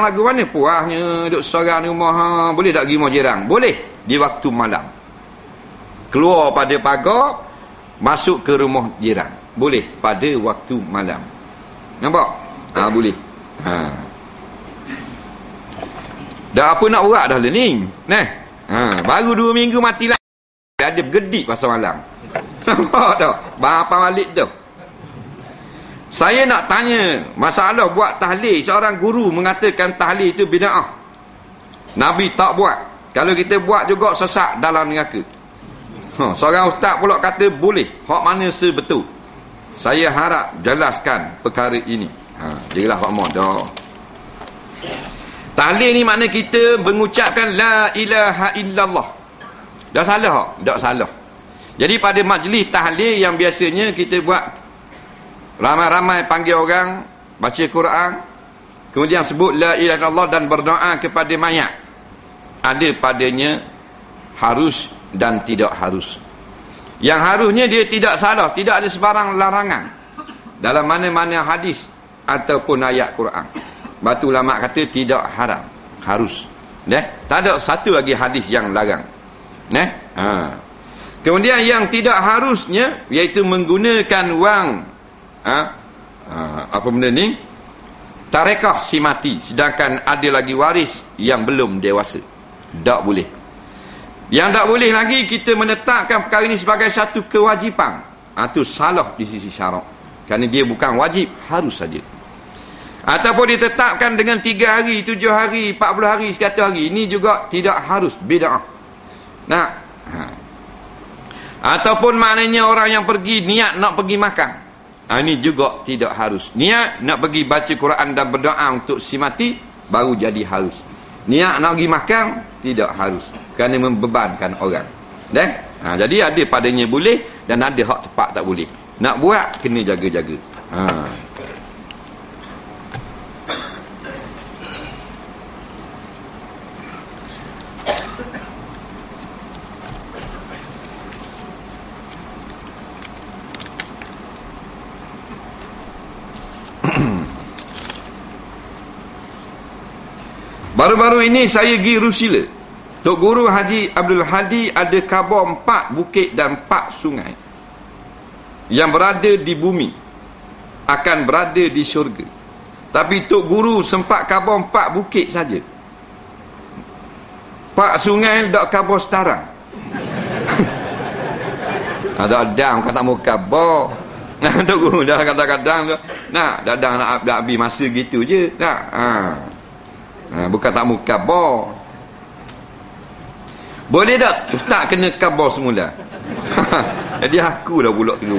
lagu mana? Puasnya duduk seorang di rumah, boleh tak pergi rumah jiran? Boleh, di waktu malam. Keluar pada pagar, masuk ke rumah jiran, boleh pada waktu malam. Nampak? Boleh. Dah apa nak urat dah ni? Baru 2 minggu mati lah. Ada bergedik pasal malam. Nampak tak? Berapa balik tu? Saya nak tanya masalah buat tahlil. Seorang guru mengatakan tahlil itu bid'ah. Nabi tak buat. Kalau kita buat juga sesat dalam neraka. Seorang ustaz pula kata boleh. Hak mana sebetul? Saya harap jelaskan perkara ini. Jelas hak dah. Tahlil ni makna kita mengucapkan la ilaha illallah. Dah salah tak? Tak salah. Jadi pada majlis tahlil yang biasanya kita buat, ramai-ramai panggil orang baca Quran, kemudian sebut la ilaha illallah dan berdoa kepada mayat. Ada padanya harus dan tidak harus. Yang harusnya dia tidak salah, tidak ada sebarang larangan dalam mana-mana hadis ataupun ayat Quran. Batu ulama kata tidak haram, harus. Tak ada satu lagi hadis yang larang. Kemudian yang tidak harusnya iaitu menggunakan wang apa benda ni? Tarekah si mati sedangkan ada lagi waris yang belum dewasa. Tak boleh. Yang tak boleh lagi kita menetapkan perkara ini sebagai satu kewajipan. Itu salah di sisi syarak. Kerana dia bukan wajib, harus saja. Ataupun ditetapkan dengan 3 hari, 7 hari, 40 hari, 100 hari. Ini juga tidak harus, bid'ah. Ataupun maknanya orang yang pergi niat nak pergi makan. Ini juga tidak harus. Niat nak pergi baca Quran dan berdoa untuk si mati, baru jadi harus. Niat nak pergi makan, tidak harus. Kerana membebankan orang. Jadi ada padanya boleh dan ada hak tepat tak boleh. Nak buat, kena jaga-jaga. Baru-baru ini saya pergi Rusila. Tok Guru Haji Abdul Hadi ada khabar 4 bukit dan 4 sungai yang berada di bumi akan berada di syurga. Tapi Tok Guru sempat khabar 4 bukit saja. 4 sungai tak khabar setarang. Ada kata mau khabar. Tok Guru dah kadang-kadang nak dadang nak habis masa gitu je. Tak. Bukan tak mau khabar. Boleh tak ustaz kena khabar semula? Jadi aku dah pula tu.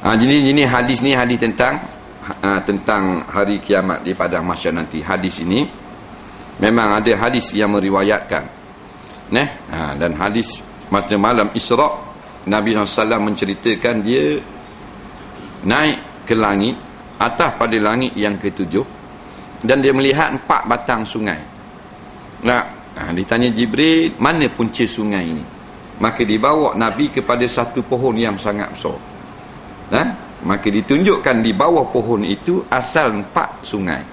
Jadi hadis ni hadis tentang hari kiamat di padang mahsyar nanti. Hadis ini memang ada hadis yang meriwayatkan. Dan hadis masa malam Isra' Nabi SAW menceritakan dia naik ke langit, atas pada langit yang ke-7, dan dia melihat 4 batang sungai. Ditanya Jibril, mana punca sungai ini? Maka dibawa Nabi kepada satu pohon yang sangat besar. Maka ditunjukkan di bawah pohon itu asal 4 sungai.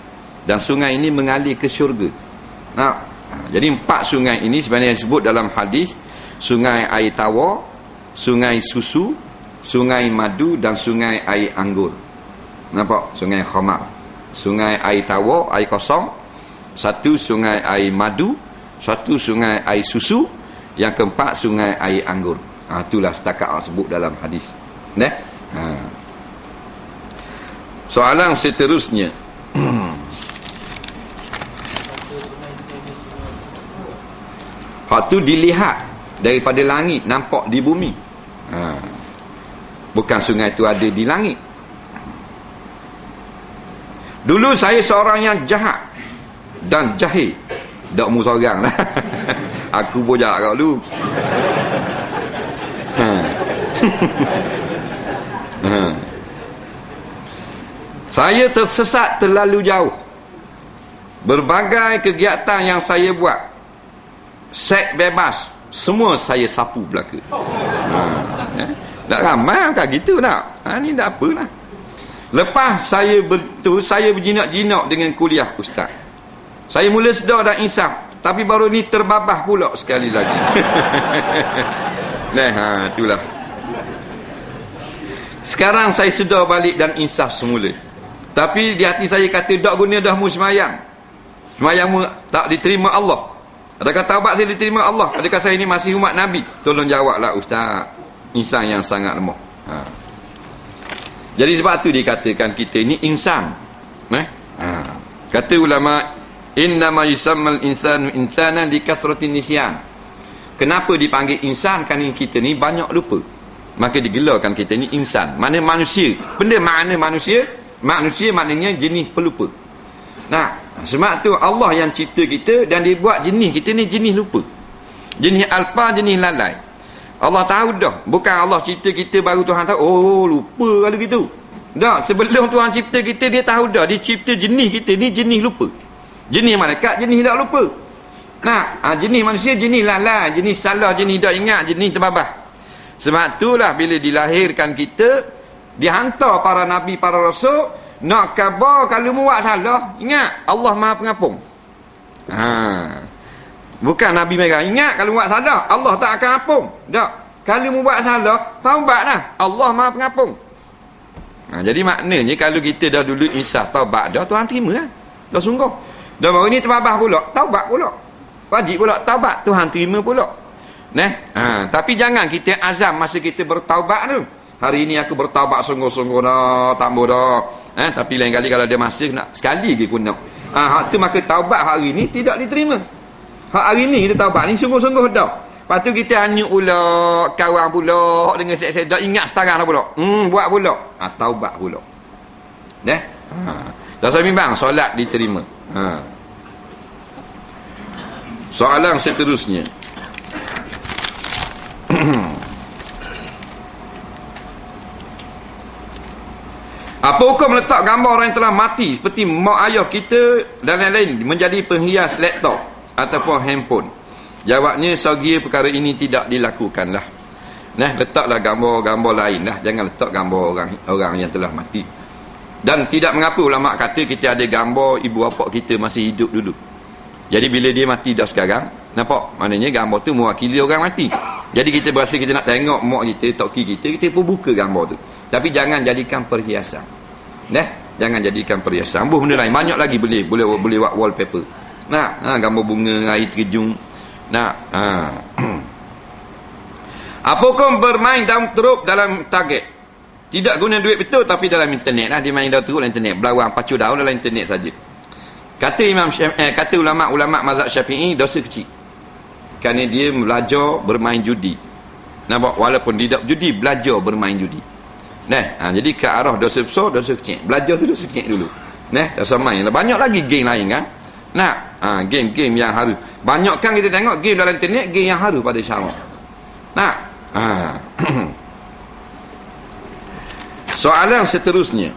Dan sungai ini mengalir ke syurga. Jadi 4 sungai ini sebenarnya disebut dalam hadis sungai air tawar, sungai susu, sungai madu dan sungai air anggur. Nampak? Sungai khamar. Sungai air tawar, air kosong. Satu sungai air madu, satu sungai air susu, yang keempat sungai air anggur. Itulah setakat sebut dalam hadis. Soalan seterusnya. Hak tu dilihat daripada langit, nampak di bumi. Bukan sungai tu ada di langit. Dulu saya seorang yang jahat dan jahil. Tak mu seorang lah. Aku bojak kau dulu. Saya tersesat terlalu jauh. Berbagai kegiatan yang saya buat, seks bebas, semua saya sapu belaka. Tak ramai kan gitu nak. Ni tak apalah. Lepas saya berjinak-jinak dengan kuliah ustaz, saya mula sedar dan insaf, tapi baru ni terbabah pula sekali lagi. Itulah. Sekarang saya sedar balik dan insaf semula. Tapi di hati saya kata, tak guna dah mu semayang. Semayangmu tak diterima Allah. Adakah taubat saya diterima Allah? Adakah saya ini masih umat Nabi? Tolong jawablah ustaz. Insan yang sangat lemah. Jadi sebab tu dikatakan kita ni insan. Kata ulama, innama yusammal insanu insanan likasratin nisyan. Kenapa dipanggil insan? Kerana kita ni banyak lupa. Maka digelarkan kita ni insan. Mana manusia? Benda makna manusia? Manusia maknanya jenis pelupa. Sebab tu Allah yang cipta kita dan dia buat jenis kita ni jenis lupa. Jenis alpa, jenis lalai. Allah tahu dah. Bukan Allah cipta kita baru Tuhan tahu, oh lupa kalau gitu. Tak, sebelum Tuhan cipta kita, dia tahu dah. Dia cipta jenis kita ni jenis lupa. Jenis malaikat, jenis tak lupa. Jenis manusia, jenis lalai, jenis salah, jenis tak ingat, jenis terbabah. Sebab itulah bila dilahirkan kita, dihantar para nabi, para rasul, nak khabar kalau mu buat salah, ingat Allah Maha Pengampun. Bukan Nabi mereka, ingat kalau buat salah Allah tak akan ampun. Tak. Kalau mu buat salah, taubatlah, Allah Maha Pengampun. Jadi maknanya kalau kita dah dulu insaf taubat dah, Tuhan terima lah. Dah sungguh. Dah baru ni terbabah pula, taubat pula. Wajib pula taubat, Tuhan terima pula. Tapi jangan kita azam masa kita bertaubat tu. Hari ini aku bertaubat sungguh-sungguh dah, tak mau dah. Tapi lain kali kalau ada masa nak sekali lagi pun nak. Hak tu maka taubat hari ni tidak diterima. Hari ni kita taubat ni sungguh-sungguh dah. Lepas tu kita hanyut pula, kawan pula dengan set-set dah ingat sekarang dah pula. Buat pula. Taubat pula. Dah saya bimbang solat diterima. Soalan seterusnya. Apa hukum letak gambar orang yang telah mati seperti mak ayah kita dan lain-lain menjadi penghias laptop ataupun handphone? Jawabnya, sebagai perkara ini tidak dilakukanlah. Letaklah gambar-gambar lain lah. Jangan letak gambar orang yang telah mati. Dan tidak mengapa ulama kata kita ada gambar ibu bapa kita masih hidup dulu. Jadi bila dia mati dah sekarang, nampak? Maknanya gambar tu mewakili orang mati. Jadi kita berasa kita nak tengok mak kita, toki kita pun buka gambar tu. Tapi jangan jadikan perhiasan. Jangan jadikan perhiasan. Benda lain banyak lagi boleh buat wallpaper. Gambar bunga, air terjun. Apa hukum bermain daun teruk dalam target? Tidak guna duit betul tapi dalam internet lah. Dia main daun teruk dalam internet, berlawan pacu daun dalam internet saja. Kata ulama-ulama mazhab Syafi'i, dosa kecil. Kerana dia belajar bermain judi. Nampak? Walaupun tidak judi, belajar bermain judi. Jadi ke arah dosa besar, dosa kecil. Belajar tu dosa kecil dulu. Tak main. Banyak lagi game lain kan. Game-game yang haru. Banyak kan kita tengok game dalam internet, game yang haru pada syarak. Soalan seterusnya.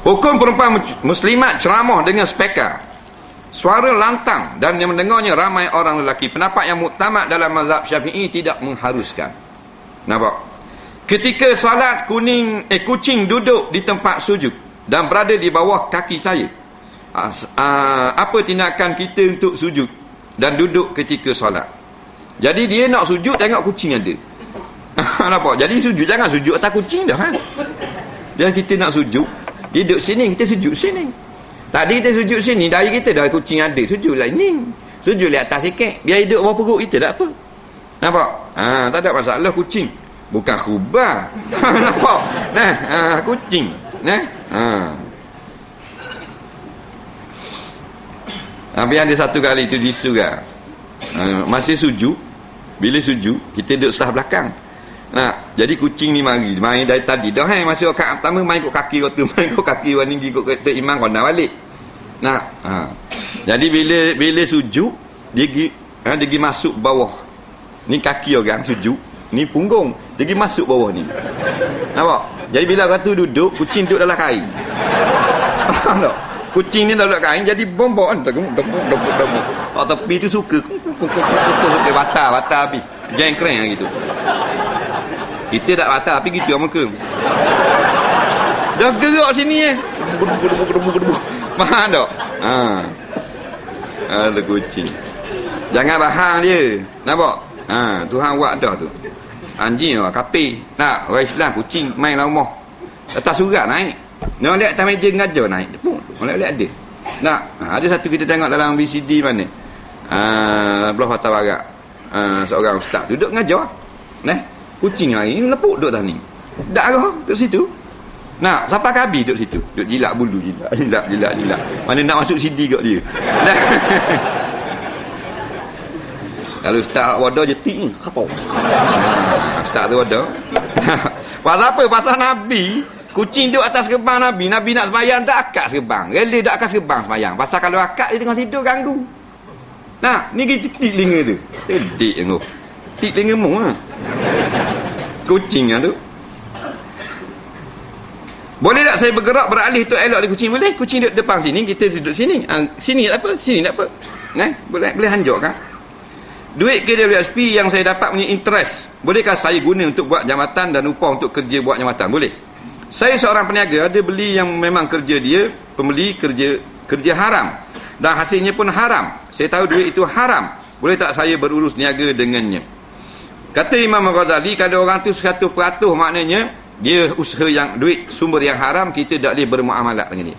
Hukum perempuan muslimat ceramah dengan speaker, suara lantang dan yang mendengarnya ramai orang lelaki. Pendapat yang muktamad dalam mazhab Syafi'i tidak mengharuskan. Nampak? Ketika salat kucing duduk di tempat sujud dan berada di bawah kaki saya. Apa tindakan kita untuk sujud dan duduk ketika solat? Jadi dia nak sujud, tengok kucing ada. Nampak? Jadi sujud, jangan sujud atas kucing dah kan. Dan kita nak sujud, dia duduk sini, kita sujud sini. Tadi kita sujud sini, dari kita dah kucing ada, sujudlah ini. Sujudlah atas sikit, biar hidup bawah perut kita, tak apa. Nampak? Tak ada masalah kucing. Bukan khubah. Nampak? Kucing. Tapi ada satu kali tu disurah. Masih sujud. Bila sujud, kita duduk sah belakang. Jadi kucing ni mari main dari tadi dah. Masa rakaat pertama main ikut kaki kau tu, main ikut kaki orang ni, ikut kata imam kau nak balik. Jadi bila sujud, dia pergi masuk bawah. Ni kaki orang sujud, ni punggung. Dia pergi masuk bawah ni. Nampak? Jadi bila kata duduk, kucing duduk dalam kain. Faham tak? Kucing ni dalam kain jadi bombok kan. Tepi tu suka batal api. Jengkreng lah gitu. Kita tak batal tapi gitu muka. Dah gerak sini Faham tak? Ada kucing. Jangan bahang dia. Nampak? Tuhan buat dah tu. Anjing lah, kapi. Orang Islam kucing main dalam rumah. Atas surat naik. Dia lihat atas meja ngajar naik. Orang lihat ada. Ada satu kita tengok dalam VCD mana. Belah Fatah Barat. Seorang ustaz tu duduk ngajar. Kucing lari lepuk duduk atas ni. Darah duduk situ. Siapa kabi duduk situ. Duduk jilat bulu, jilat. Mana nak masuk CD kat dia. Kalau ustaz wadah jetik ni, kapau. Ustaz tu wadah. Pasal apa? Pasal Nabi, kucing duduk atas gerbang Nabi. Nabi nak sembahyang tak akak gerbang. Rela tak akak gerbang sembahyang. Pasal kalau akak dia tengah tidur ganggu. Ni kita tik telinga tu. Tedik tu. Tik telinga mu lah. Kucing lah tu. Boleh tak saya bergerak beralih untuk elok di kucing? Boleh. Kucing duduk depan sini, kita duduk sini. Sini tak apa, sini tak apa. Boleh hanjuk kan? Duit KWSP yang saya dapat punya interest, bolehkah saya guna untuk buat jambatan dan upah untuk kerja buat jambatan? Boleh. Saya seorang peniaga, ada beli yang memang kerja dia, pembeli kerja haram dan hasilnya pun haram. Saya tahu duit itu haram. Boleh tak saya berurus niaga dengannya? Kata Imam Ghazali, kalau orang tu 100% maknanya dia usaha yang duit sumber yang haram, kita tak boleh bermuamalah dengan dia.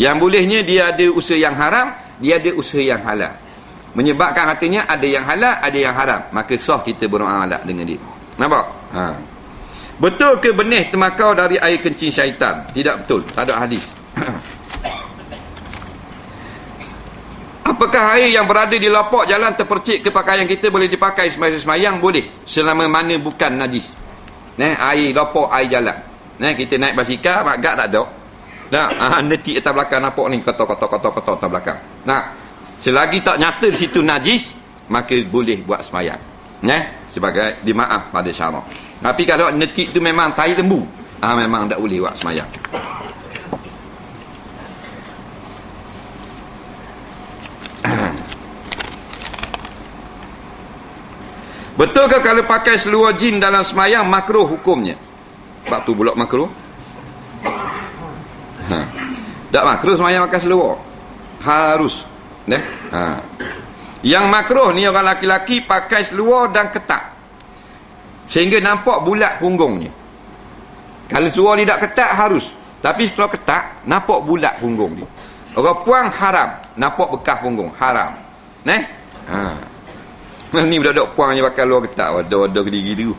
Yang bolehnya dia ada usaha yang haram, dia ada usaha yang halal. Menyebabkan hatinya ada yang halal, ada yang haram, maka sah kita bermuamalah dengan dia. Nampak? Betul ke benih tembakau dari air kencing syaitan? Tidak betul, tak ada hadis. Apakah air yang berada di lapak jalan terpercik ke pakaian kita boleh dipakai sembahyang? Boleh, selama mana bukan najis. Air lapak, air jalan. Kita naik basikal, mak gak tak ada. Netik atas belakang nampak ni kotor atas belakang. Selagi tak nyata di situ najis, maka boleh buat sembahyang. Sebagai dimaaf pada syarak. Tapi kalau netik tu memang tai lembu, memang tak boleh buat sembahyang. Betul ke kalau pakai seluar jin dalam semayang makruh hukumnya? Sebab tu pula makruh. Tak makruh semayang pakai seluar. Harus. Yang makruh ni orang laki-laki pakai seluar dan ketat, sehingga nampak bulat punggungnya. Kalau seluar ni tak ketat harus. Tapi kalau ketat nampak bulat punggung dia. Orang puang haram nampak bekas punggung, haram. Ni budak-budak puang je pakai luar ketat, ada gitu.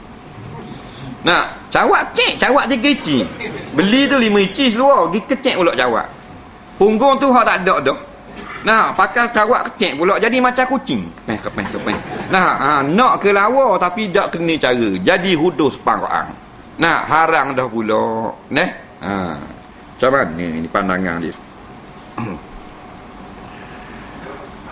Nah, cawak cek, cawak 3 inci. Beli tu 5 inci seluar, pergi kecek pula cawak. Punggung tu hak tak ada dah. Nah, pakai cawak kecek pula jadi macam kucing. Kepeh. Nah, nak ke lawa tapi tak kena cara. Jadi hudus pangkoang. Nah, haram dah pula. Macam mana ni pandangan dia.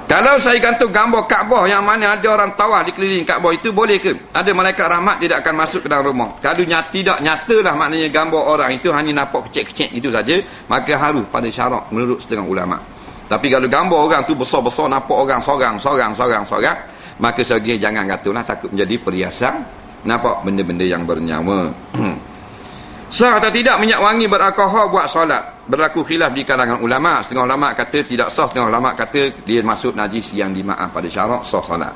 Kalau saya gantung gambar Kaabah yang mana ada orang tawaf di keliling Kaabah, itu boleh ke? Ada malaikat rahmat tidak akan masuk ke dalam rumah. Kalau tidak nyatalah maknanya gambar orang itu hanya nampak kecil-kecil itu saja, maka harus pada syarak menurut setengah ulama. Tapi kalau gambar orang tu besar-besar nampak orang sorang, maka sebagai jangan gantung lah, takut menjadi perhiasan nampak benda-benda yang bernyawa. Sah atau tidak minyak wangi beralkohol buat solat? Berlaku khilaf di kalangan ulama. Setengah ulama kata tidak sah, setengah ulama kata dia masuk najis yang dimaaf pada syarak, sah solat.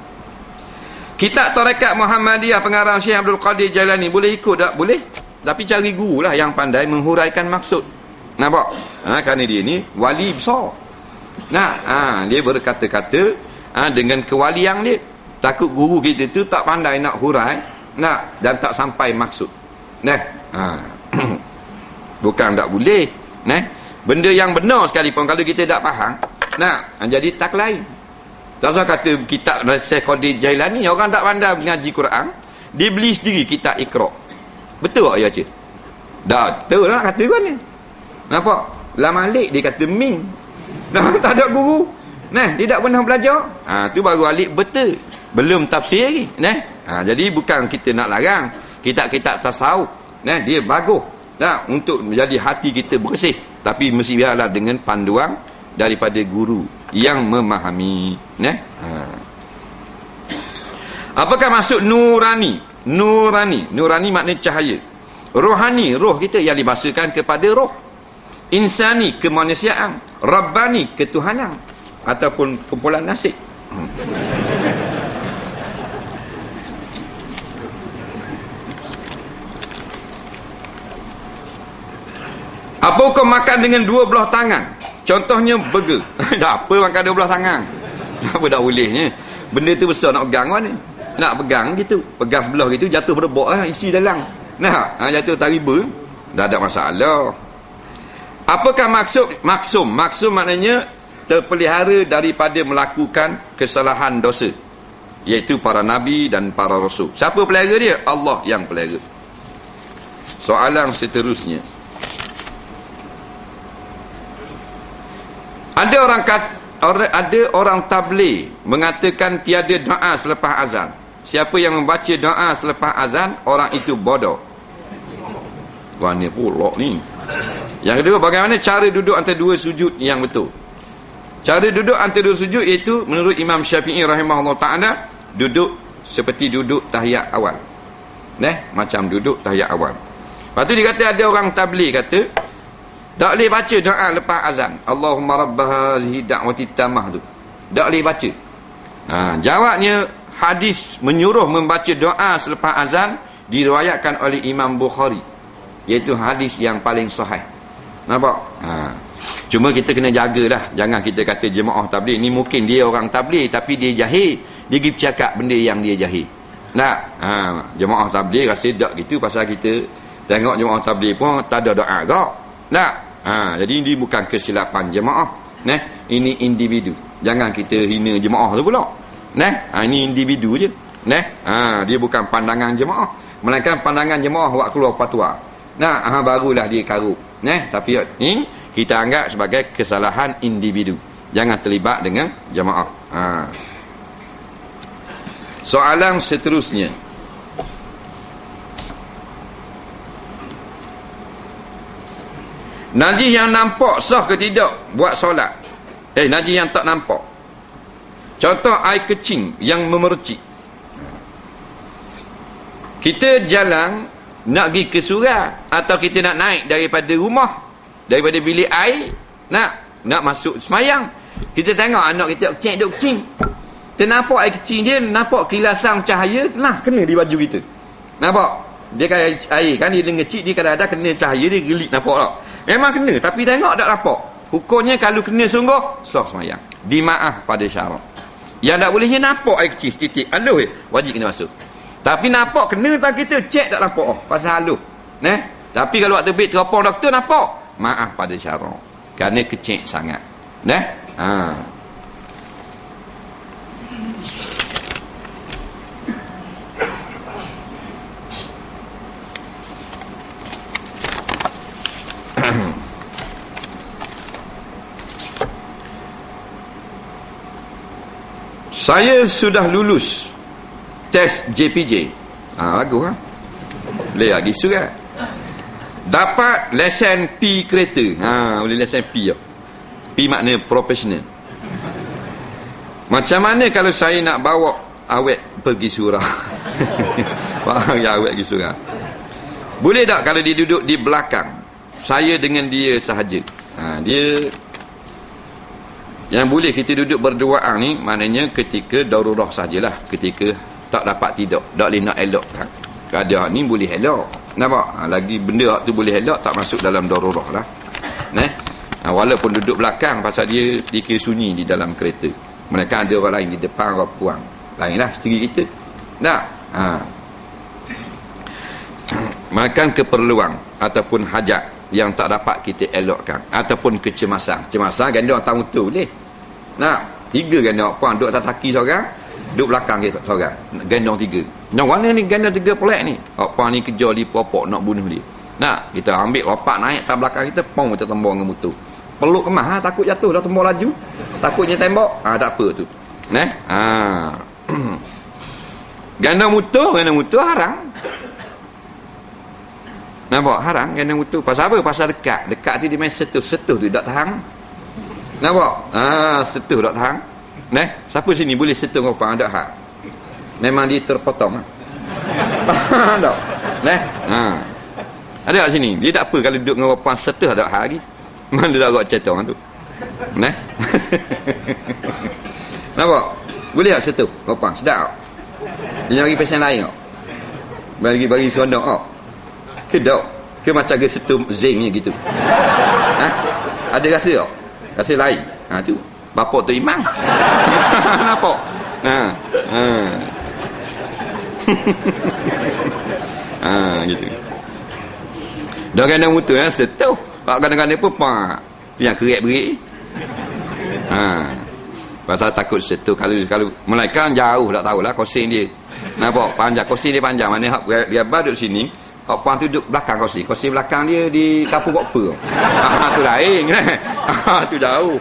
Kitab Tarekat Muhammadiyah pengarang Syekh Abdul Qadir Jailani, boleh ikut tak? Boleh. Tapi cari guru lah yang pandai menghuraikan maksud. Nampak? Kerana dia ni wali besar. Dia berkata-kata dengan kewalian dia. Takut guru kita tu tak pandai nak hurai, dan tak sampai maksud. Bukan tak boleh. Benda yang benar sekalipun kalau kita tak faham, jadi tak lain. Tak usah kata kitab Syekh Qadir Jailani, orang tak pandai mengaji Quran, dia beli sendiri kitab Iqra. Betul tak ya cik? Dah betul nak kata kan ni. Nampak? La Malik dia kata Ming. Tak ada guru. Dia tak pernah belajar. Tu baru alik betul. Belum tafsir lagi. Jadi bukan kita nak larang kitab-kitab tasawuf. Dia bagus. Untuk menjadi hati kita bersih, tapi mesti biarlah dengan panduan daripada guru yang memahami. Apakah maksud nurani? Nurani maknanya cahaya. Rohani, roh kita yang dibahasakan kepada roh. Insani, kemanusiaan. Rabbani, ketuhanan, ataupun kumpulan nasib. Apa kau makan dengan 2 belah tangan? Contohnya burger. Dah apa makan 2 belah tangan? Apa tak bolehnya? Benda tu besar nak pegang mana? Nak pegang gitu. Pegang sebelah gitu, jatuh pada bok isi dalam. Jatuh tariba. Dah ada masalah. Apakah maksud maksum? Maksum maknanya terpelihara daripada melakukan kesalahan dosa, iaitu para nabi dan para rasul. Siapa pelihara dia? Allah yang pelihara. Soalan seterusnya. Ada orang tabligh mengatakan tiada doa selepas azan. Siapa yang membaca doa selepas azan, orang itu bodoh. Wah, ni pulak ni. Yang kedua, bagaimana cara duduk antara 2 sujud yang betul? Cara duduk antara 2 sujud iaitu menurut Imam Syafi'i rahimahullah ta'ala, duduk seperti duduk tahiyat awal. Macam duduk tahiyat awal. Lepas tu dia kata ada orang tabligh kata tak boleh baca doa lepas azan. Allahumma rabb hazihi da'wati tammah tu. Tak boleh baca. Jawabnya, hadis menyuruh membaca doa selepas azan diriwayatkan oleh Imam Bukhari, iaitu hadis yang paling sahih. Nampak? Cuma kita kena jagalah. Jangan kita kata jemaah tabligh ni mungkin dia orang tabligh tapi dia jahil. Dia pergi bercakap benda yang dia jahil. Jemaah tabligh rasa tak gitu, pasal kita tengok jemaah tabligh pun tak ada doa kok. Jadi ini bukan kesilapan jemaah. Ini individu. Jangan kita hina jemaah tu pula. Ini individu je. Dia bukan pandangan jemaah, melainkan pandangan jemaah buat keluar fatwa. Barulah dia karut. Tapi ini kita anggap sebagai kesalahan individu. Jangan terlibat dengan jemaah. Soalan seterusnya. Najis yang nampak sah ke tidak buat solat? Najis yang tak nampak. Contoh air kecing yang memercik. Kita jalan nak pergi ke surau, atau kita nak naik daripada rumah, daripada bilik air, nak masuk semayang. Kita tengok anak kita duk kecing. Ternampak air kecing dia, nampak kilasan cahaya, kena di baju kita. Nampak? Dia kan air kan, dia ngecik, dia kadang-kadang kena cahaya, dia gelik, nampak tak? Memang kena, tapi tengok tak nampak. Hukumnya kalau kena sungguh, sah semayang. Dimaaf pada syarat. Yang tak bolehnya nampak air kecil setitik, aluh wajib kena masuk. Tapi nampak kena tak, kita cek tak nampak, pasal aluh. Tapi kalau waktu bit teropong doktor nampak, maaf pada syarat. Kerana kecil sangat. Saya sudah lulus tes JPJ. Bagus kan? Boleh lagi surat. Dapat lesen P kereta. Boleh lesen P. P makna profesional. Macam mana kalau saya nak bawa awet pergi surau? Awet pergi surau. Boleh tak kalau dia duduk di belakang, saya dengan dia sahaja? Dia yang boleh kita duduk berduaan ni, maknanya ketika darurat sajalah, ketika tak dapat tidur, tak boleh nak elok kan. Keadaan ni boleh elok, nampak? Lagi benda tu boleh elok, tak masuk dalam darurat lah. Walaupun duduk belakang, pasal dia dikira sunyi di dalam kereta. Mereka ada orang lain di depan, orang puang lain lah, seteri kita. Makan keperluan ataupun hajat yang tak dapat kita elokkan, ataupun kecemasan gendong tamu tu boleh. 3 gendong puan duduk atas kaki seorang, duduk belakang dia seorang, gendong 3. Yang mana ni gendong 3 pelak ni? Puan ni kejar di popok nak bunuh dia. Kita ambil lopak naik atas belakang kita, pom kita tembak dengan motor. Peluk kemah, takut jatuh dah, tembak laju. Takutnya tembak, tak apa tu. Gendong motor haram. Nampak? Haram gendong motor. Pasal apa? Pasal dekat tu dia main setuh tu tak tahan. Nampak? Setuh tak tahan. Siapa sini boleh setuh dengan orang ada hak? Memang dia terpotong. Tahan tak? Ada kat sini. Dia tak apa kalau duduk dengan orang setuh tak hak lagi. Mana dah agak cetong tu. Nampak? Boleh tak setuh orang? Sedap tak? Dia bagi pasien lain tak? Bagi serondok tak? Ke tak? Ke macam ke setum zingnya gitu? Ada rasa tak? Rasa lain? Tu bapak tu imam. Nampak? Gitu. Dah kena mutu setuh. Kadang-kadang pun yang kerik-berik. Pasal takut setuh. Kalau Melaka jauh tak tahulah kosing dia. Nampak? Panjang. Kosing dia panjang. Mana dia duduk sini. Puan tu duduk belakang kursi belakang dia di kapur apa. Tu lain kan. Tu jauh.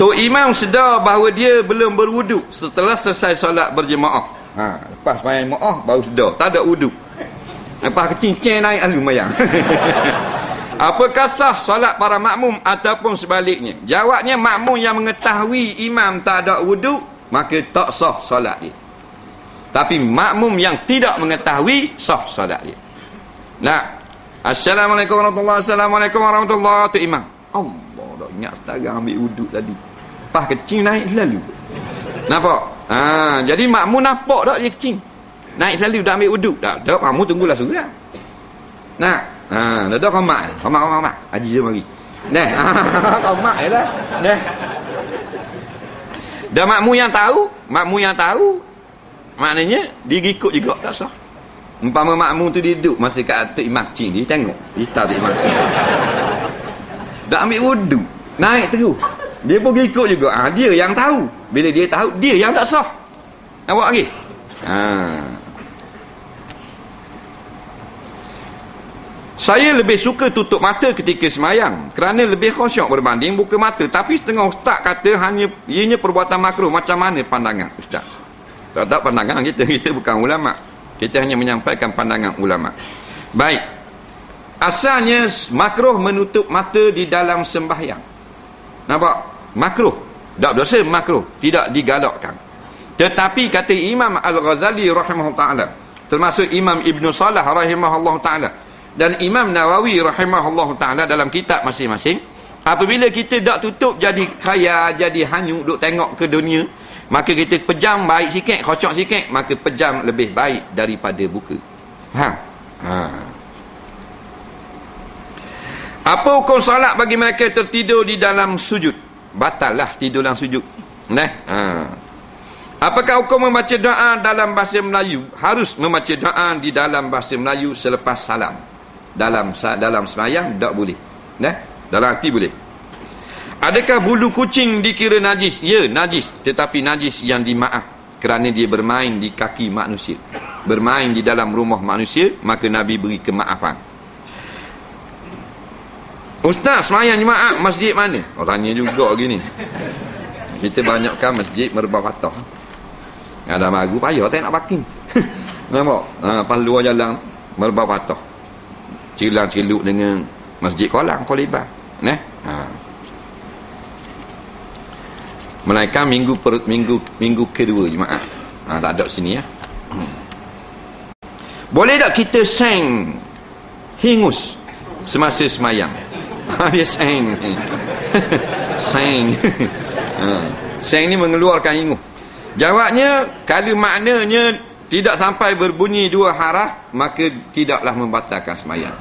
Tok Imam sedar bahawa dia belum berwuduk setelah selesai solat berjemaah. Lepas sembahyang jemaah baru sedar tak ada wuduk. Lepas kecincin naik lumayan. Apakah sah solat para makmum ataupun sebaliknya? Jawabnya, makmum yang mengetahui imam tak ada wuduk, maka tak sah solat dia. Tapi makmum yang tidak mengetahui, sah solat dia. Assalamualaikum warahmatullahi wabarakatuh. Assalamualaikum warahmatullahi wabarakatuh. Imam, Allah dah ingat setara ambil wuduk tadi. Pas kecing naik selalu. Nampak? Jadi makmum nampak tak dia kecing naik selalu dah ambil wuduk. Tak makmum tunggulah surah. Dah komat. Haji je mari. Komat jelah. Dan makmum yang tahu maknanya dia ikut juga tak sah. Umpama makmum tu dia duduk masa kat atas imam cing, dia tengok dia tahu imam cing dah ambil wuduk naik terus, dia pun ikut juga. Dia yang tahu. Bila dia tahu, dia yang tak sah. Nampak lagi? Saya lebih suka tutup mata ketika semayang kerana lebih khusyuk berbanding buka mata. Tapi setengah ustaz kata ianya perbuatan makruh. Macam mana pandangan ustaz? Tak ada pandangan kita bukan ulama. Kita hanya menyampaikan pandangan ulama. Baik. Asalnya makruh menutup mata di dalam sembahyang. Nampak? Makruh. Tak berdosa, makruh, tidak digalakkan. Tetapi kata Imam Al-Ghazali rahimahullah ta'ala, termasuk Imam Ibn Salah rahimahullah ta'ala, dan Imam Nawawi rahimahullah ta'ala dalam kitab masing-masing, apabila kita tak tutup jadi kaya, jadi hanyut, duk tengok ke dunia, maka kita pejam baik sikit, kocok sikit, maka pejam lebih baik daripada buka. Faham? Apa hukum solat bagi mereka tertidur di dalam sujud? Batallah tidur dalam sujud. Apakah hukum membaca doa dalam bahasa Melayu? Harus membaca doa di dalam bahasa Melayu selepas salam. Dalam sembahyang tak boleh. Dalam hati boleh. Adakah bulu kucing dikira najis? Ya, najis, tetapi najis yang dimaaf kerana dia bermain di kaki manusia, bermain di dalam rumah manusia, maka Nabi beri kemaafan. Ustaz, sembahyang jemaah masjid mana? Tanya juga gini. Kita banyakkan masjid Merbau Fatah. Ada baru payah tak nak parking. Nampak? Pas luar jalan Merbau Fatah. Cilang-ciluk dengan Masjid Kolang Khalifa. Melainkan minggu kedua jemaah. Tak ada sini ya. Boleh tak kita seng hingus semasa semayang? Dia seng. Seng. Seng ni mengeluarkan hingus. Jawabnya, kalau maknanya tidak sampai berbunyi dua harah, maka tidaklah membatalkan semayang.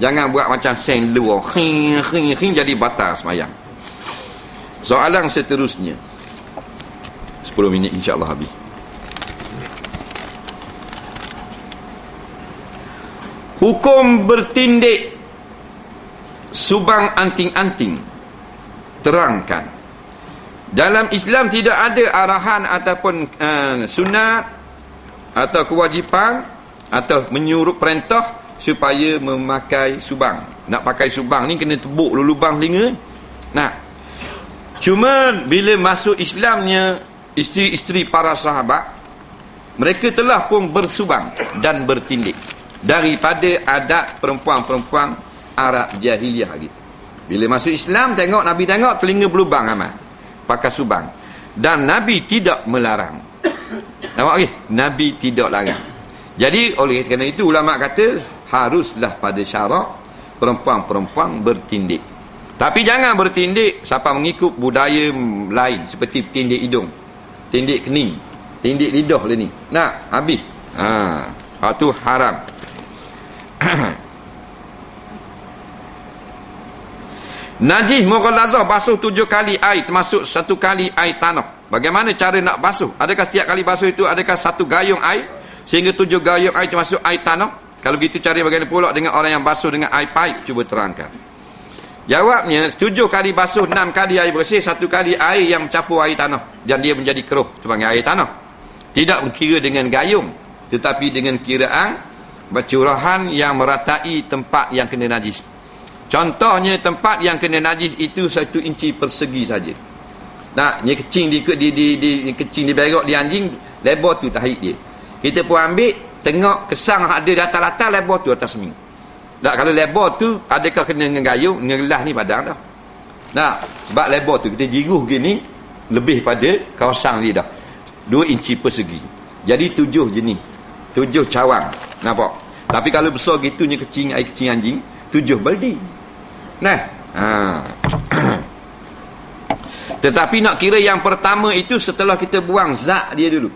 Jangan buat macam seng luar, khing jadi batal semayang. Soalan seterusnya, 10 minit insya-Allah habis. Hukum bertindik subang anting-anting, terangkan. Dalam Islam tidak ada arahan ataupun sunat atau kewajipan atau menyuruh perintah supaya memakai subang. Nak pakai subang ni kena tebuk dulu lubang telinga. Cuma bila masuk Islamnya isteri-isteri para sahabat, mereka telah pun bersubang dan bertindik daripada adat perempuan-perempuan Arab jahiliah lagi. Bila masuk Islam, tengok Nabi tengok telinga berlubang amat, pakai subang, dan Nabi tidak melarang. Nampak lagi? Nabi tidak larang. Jadi oleh kerana itu ulama kata haruslah pada syarak perempuan-perempuan bertindik. Tapi jangan bertindik siapa mengikut budaya lain seperti tindik hidung, tindik kening, tindik lidah ni. Habis. Itu haram. Najis mughalazah, basuh 7 kali air, termasuk 1 kali air tanah. Bagaimana cara nak basuh? Adakah setiap kali basuh itu adakah 1 gayung air sehingga 7 gayung air termasuk air tanah? Kalau begitu cara bagaimana pula dengan orang yang basuh dengan air paip? Cuba terangkan. Jawabnya, 7 kali basuh, 6 kali air bersih, 1 kali air yang mencampur air tanah dan dia menjadi keruh, sebagai air tanah. Tidak mengkira dengan gayung, tetapi dengan kiraan bercurahan yang meratai tempat yang kena najis. Contohnya tempat yang kena najis itu 1 inci persegi saja. Ni kecing di kecing di berok di anjing, lebar tu tahi dia. Kita pun ambil tengok kesang ada di atas-atas, lebar tu atas seming. Kalau lebar tu adakah kena dengan gayung, dengan gelas ni padang dah. Sebab lebar tu kita jiruh gini lebih pada kawasan lidah. 2 inci persegi. Jadi 7 jenis. 7 cawang. Nampak? Tapi kalau besar gitunya kecing, air kecing anjing, 7 baldi. Tetapi nak kira yang pertama itu setelah kita buang zat dia dulu.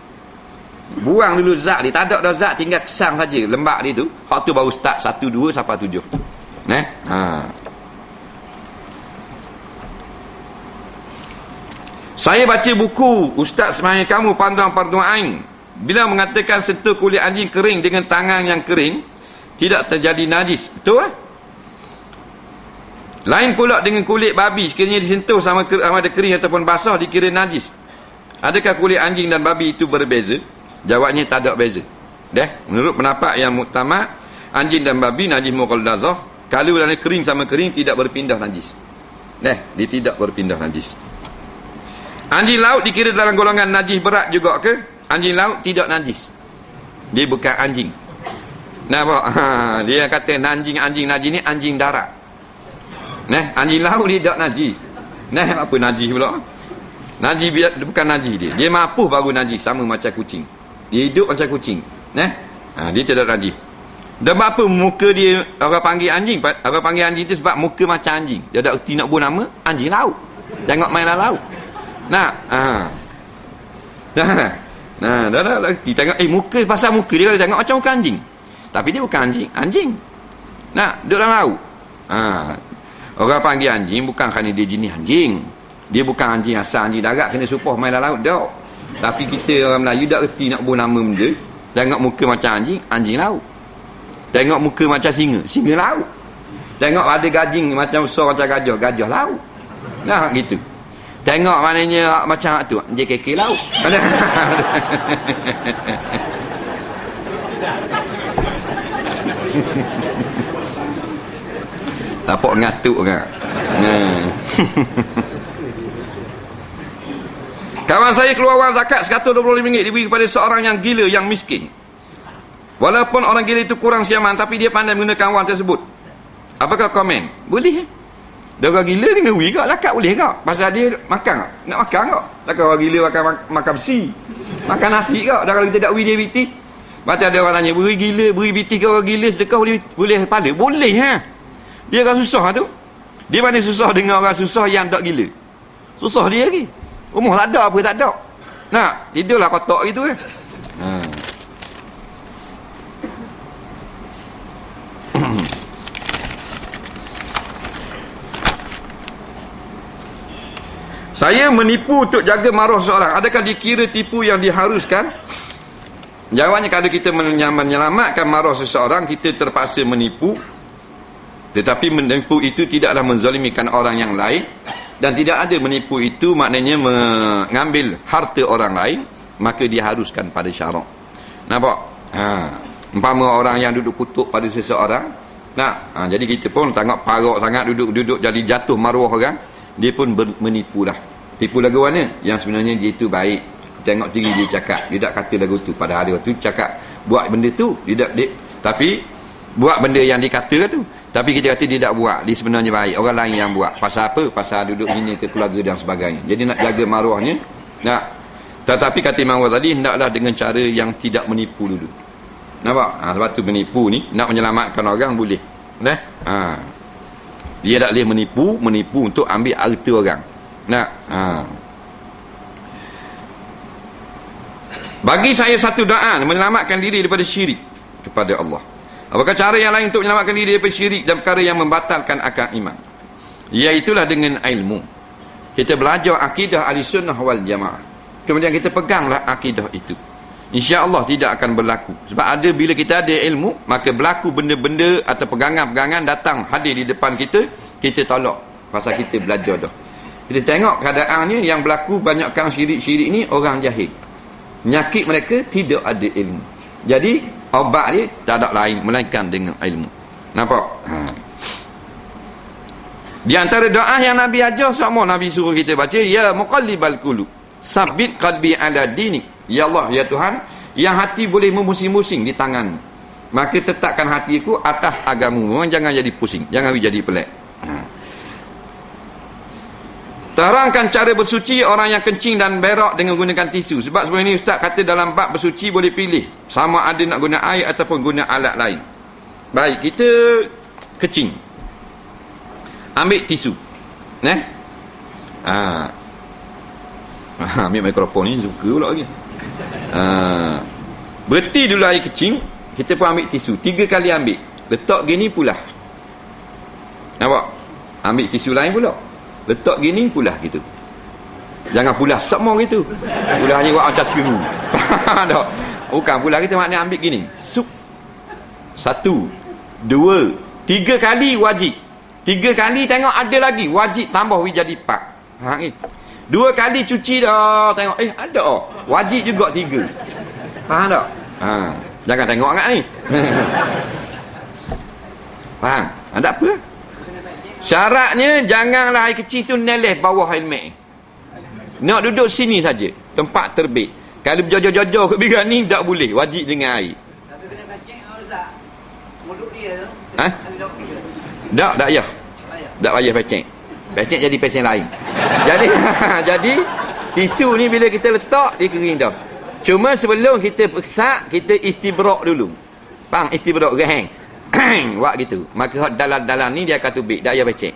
Buang dulu zat dia. Tak ada dah zat, tinggal kesang saja, lembab dia tu. Hak tu baru start 1, 2 sampai 7. Saya baca buku Ustaz Semaya Kamu Panduan Fardu Ain. Bila mengatakan sentuh kulit anjing kering dengan tangan yang kering, tidak terjadi najis. Betul? Lain pula dengan kulit babi, sekiranya disentuh sama ada kering ataupun basah dikira najis. Adakah kulit anjing dan babi itu berbeza? Jawabnya tak ada beza. Menurut pendapat yang muktamad, anjing dan babi najis mughalazah. Kalau dia kering sama kering tidak berpindah najis. Dia tidak berpindah najis. Anjing laut dikira dalam golongan najis berat juga ke? Anjing laut tidak najis. Dia bukan anjing. Nampak? Dia kata anjing najis ni anjing darat. Anjing laut dia tak najis. Apa najis pula? Najis bukan najis dia. Dia mapuh baru najis, sama macam kucing. Dia hidup macam kucing. Dia tidak najis. Dan apa muka dia orang panggil anjing? Orang panggil anjing tu sebab muka macam anjing. Dia tak erti nak buat nama anjing laut. Tengok main laut. Dah erti tengok muka, pasal muka dia kalau tengok macam muka anjing. Tapi dia bukan anjing. Duduk dalam laut. Orang panggil anjing bukan kerana dia jenis anjing. Dia bukan anjing asal, anjing darat kena supah main dalam laut dah. Tapi kita orang Melayu tak erti nak buat nama benda. Tengok muka macam anjing, anjing laut. Tengok muka macam singa laut. Tengok ada gajing macam besar macam gajah laut. Gitu. Tengok maknanya macam tu, JKK laut. Tapak ngatuk kan. Kawan saya keluar wang zakat RM125 diberi kepada seorang yang gila, yang miskin. Walaupun orang gila itu kurang siaman, tapi dia pandai menggunakan wang tersebut. Apakah komen? Boleh. Dia orang gila kena beri kak, zakat boleh kak. Pasal dia makan kak. Nak makan kak. Takkan orang gila makan besi. Makan nasi kak. Dan kalau kita tak beri dia biti. Macam ada orang tanya, beri biti ke orang gila sedekah boleh pahala? Boleh Dia orang susah tu. Dia mana susah dengan orang susah yang tak gila. Susah dia lagi. Rumah tak ada apa tak ada. Tidurlah kotak itu Saya menipu untuk jaga maruah seseorang. Adakah dikira tipu yang diharuskan? Jawabnya, kalau kita menyelamatkan maruah seseorang, kita terpaksa menipu. Tetapi menipu itu tidaklah menzalimikan orang yang lain. Dan tidak ada menipu itu maknanya mengambil harta orang lain. Maka diharuskan pada syarak. Nampak? Umpama orang yang duduk kutuk pada seseorang. Jadi kita pun tengok parok sangat duduk jadi jatuh maruah orang. Dia pun menipu lah. Tipu lagu mana? Yang sebenarnya dia itu baik. Tengok diri dia cakap. Dia tak kata lagu tu. Pada hari tu cakap buat benda tu. Tapi buat benda yang dikata tu. Tapi kita kata dia tak buat. Dia sebenarnya baik. Orang lain yang buat. Pasal apa? Pasal duduk hina ke keluarga dan sebagainya. Jadi nak jaga maruahnya. Tetapi kata Imam Ghazali, hendaklah dengan cara yang tidak menipu dulu. Nampak? Sebab tu menipu ni nak menyelamatkan orang boleh. Dia tak boleh menipu untuk ambil harta orang. Bagi saya satu doa menyelamatkan diri daripada syirik kepada Allah. Apakah cara yang lain untuk menyelamatkan diri daripada syirik dan perkara yang membatalkan akal iman? Iaitulah dengan ilmu. Kita belajar akidah Ahlussunnah wal Jamaah. Kemudian kita peganglah akidah itu. InsyaAllah tidak akan berlaku. Sebab bila kita ada ilmu, maka berlaku benda-benda atau pegangan-pegangan datang hadir di depan kita, kita tolak. Pasal kita belajar dah. Kita tengok keadaannya yang berlaku banyakkan syirik-syirik ni orang jahil. Penyakit mereka tidak ada ilmu. Jadi obat dia tak ada lain melainkan dengan ilmu. Nampak? Di antara doa yang Nabi ajar, semua Nabi suruh kita baca, ya muqallibal qulub, sabbit qalbi ala dinik. Ya Allah, ya Tuhan, yang hati boleh memusing-musing di tangan, maka tetapkan hatiku atas agamamu. Jangan jadi pusing, jangan jadi pelik. Terangkan cara bersuci orang yang kencing dan berak dengan gunakan tisu. Sebab sebelum ini Ustaz kata dalam bab bersuci boleh pilih, sama ada nak guna air ataupun guna alat lain. Baik, kita kencing, ambil tisu, ambil mikrofon ni suka pula lagi. Berhenti dulu air kecing, kita pun ambil tisu 3 kali ambil, letak gini pula. Nampak? Ambil tisu lain pula, letak gini pula gitu. Jangan pula semua gitu. Pula hanya buat macam sekeru. Tak. Bukan pula kita maknanya ambil gini. Sup. 1, 2, 3 kali wajib. 3 kali tengok ada lagi wajib, tambah jadi 4. Ni. 2 kali cuci dah, tengok ada wajib juga 3. Faham tak? Jangan tengok sangat ni. Faham? Ada apa? Syaratnya janganlah air kecil tu neleh bawah helmet. Nak duduk sini saja, tempat terbit. Kalau berjojor-jojor ke biran ni tak boleh, wajib dengan air. Tapi kena pancing Ustaz. Mulut dia tu. Tak payah. Tak payah pecing. Pecing jadi pecing lain. Jadi Tisu ni bila kita letak, dia kering dah. Cuma sebelum kita pesak, kita istibrak dulu. Faham? Istibrak geheng. Buat gitu. Maka dalam-dalam ni dia akan tubik. Tak payah becek.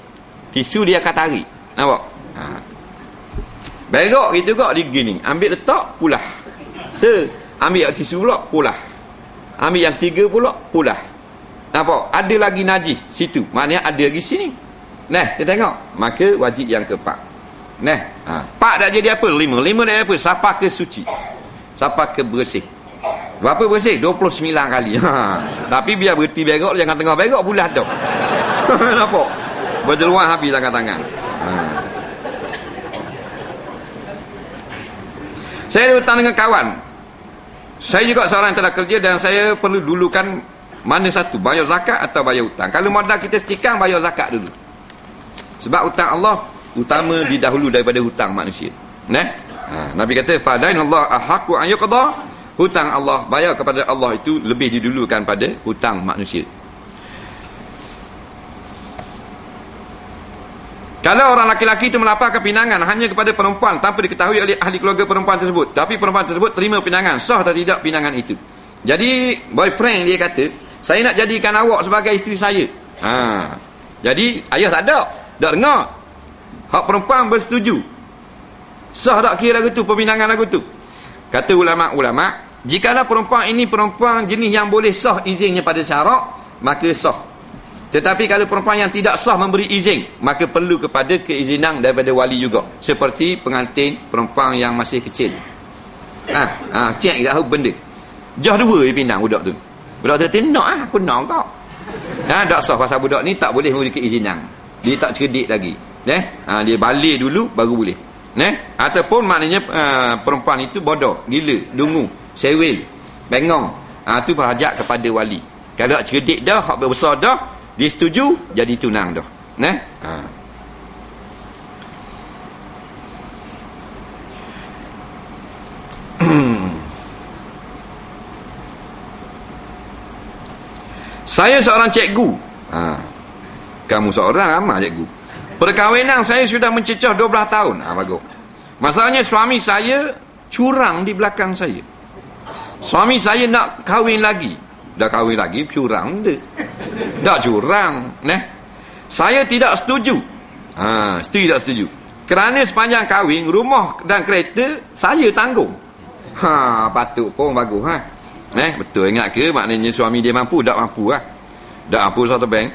Tisu dia akan tarik. Nampak? Berak gitu kok dia gini. Ambil letak, pulah. Ambil yang tisu pula, pulah. Ambil yang 3 pula, pulah. Nampak? Ada lagi najis situ. Maknanya ada lagi sini. Nah, kita tengok. Maka wajib yang keempat. Nah, 4 dah jadi apa? 5 dah jadi apa? Sapa ke suci. Sapa ke bersih. Berapa bersih? 29 kali. Tapi biar berhenti berak, jangan tengah berak bulat dah. Nampak? Berjeluan habis tangan-tangan. Saya ada hutang dengan kawan. Saya juga seorang yang telah kerja dan saya perlu dulukan mana satu, bayar zakat atau bayar hutang. Kalau modal kita setikang, bayar zakat dulu. Sebab hutang Allah utama didahulu daripada hutang manusia. Nabi kata fadainallah ahqqu an yuqda. Hutang Allah, bayar kepada Allah itu lebih didulukan pada hutang manusia. Kalau orang laki-laki itu melaporkan pinangan hanya kepada perempuan tanpa diketahui oleh ahli keluarga perempuan tersebut, tapi perempuan tersebut terima pinangan, sah atau tidak pinangan itu? Jadi boyfriend dia kata, saya nak jadikan awak sebagai isteri saya. Jadi ayah tak ada, tak dengar. Hak perempuan bersetuju. Sah tak kira lagu tu, peminangan lagu tu? Kata ulama-ulama, jikalau perempuan ini perempuan jenis yang boleh sah izinnya pada syarak, maka sah. Tetapi kalau perempuan yang tidak sah memberi izin, maka perlu kepada keizinan daripada wali juga. Seperti pengantin perempuan yang masih kecil. Cek dah benda. Jah 2 dia pinang budak tu. Budak tu nak aku nak kau. Tak sah pasal budak ni tak boleh memberi keizinan. Dia tak cerdik lagi. Dia balik dulu baru boleh. Ataupun maknanya perempuan itu bodoh, gila, dungu, sewil, bengong. Tu berhajat kepada wali. Kalau tak cerdik dah, hak besar dah, dia setuju, jadi tunang dah. Saya seorang cikgu. Kamu seorang ramah cikgu. Perkahwinan saya sudah mencecah 12 tahun. Bagus. Masalahnya suami saya curang di belakang saya. Suami saya nak kahwin lagi. Dah kahwin lagi, curang dia. Tak curang. Saya tidak setuju. Tidak setuju. Kerana sepanjang kahwin, rumah dan kereta saya tanggung. Patut pun bagus. Betul ingat ke maknanya suami dia mampu? Tak mampu lah. Tak mampu satu bank.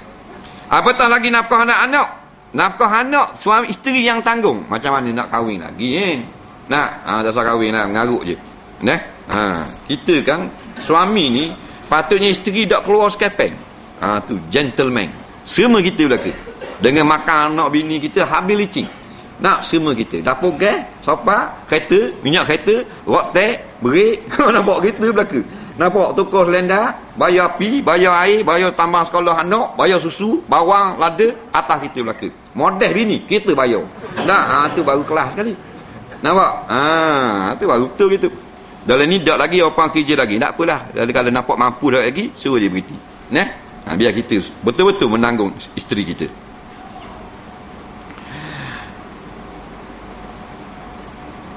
Apatah lagi nafkah anak-anak. Nafkah anak suami isteri yang tanggung. Macam mana nak kahwin lagi dasar kahwin lah, mengaruk je. Kita kan suami ni patutnya isteri tak keluar sekepeng. Tu gentleman. Semua kita belaka. Dengan makan anak bini kita habis licin. Semua kita. Dapur gas, sopa, kereta, minyak kereta, rotek, break. Nampak kita belaka. Nampak tukar selendar, bayar api, bayar air, bayar tambang sekolah anak, bayar susu, bawang, lada, atas kita belaka. Modeh bini, kita bayar. Tu baru kelas sekali. Nampak? Tu baru betul gitu. Dalam ni tak lagi orang kerja lagi. Tak apalah. Kalau nampak mampu dah lagi, suruh dia berhenti. Biar kita betul-betul menanggung isteri kita.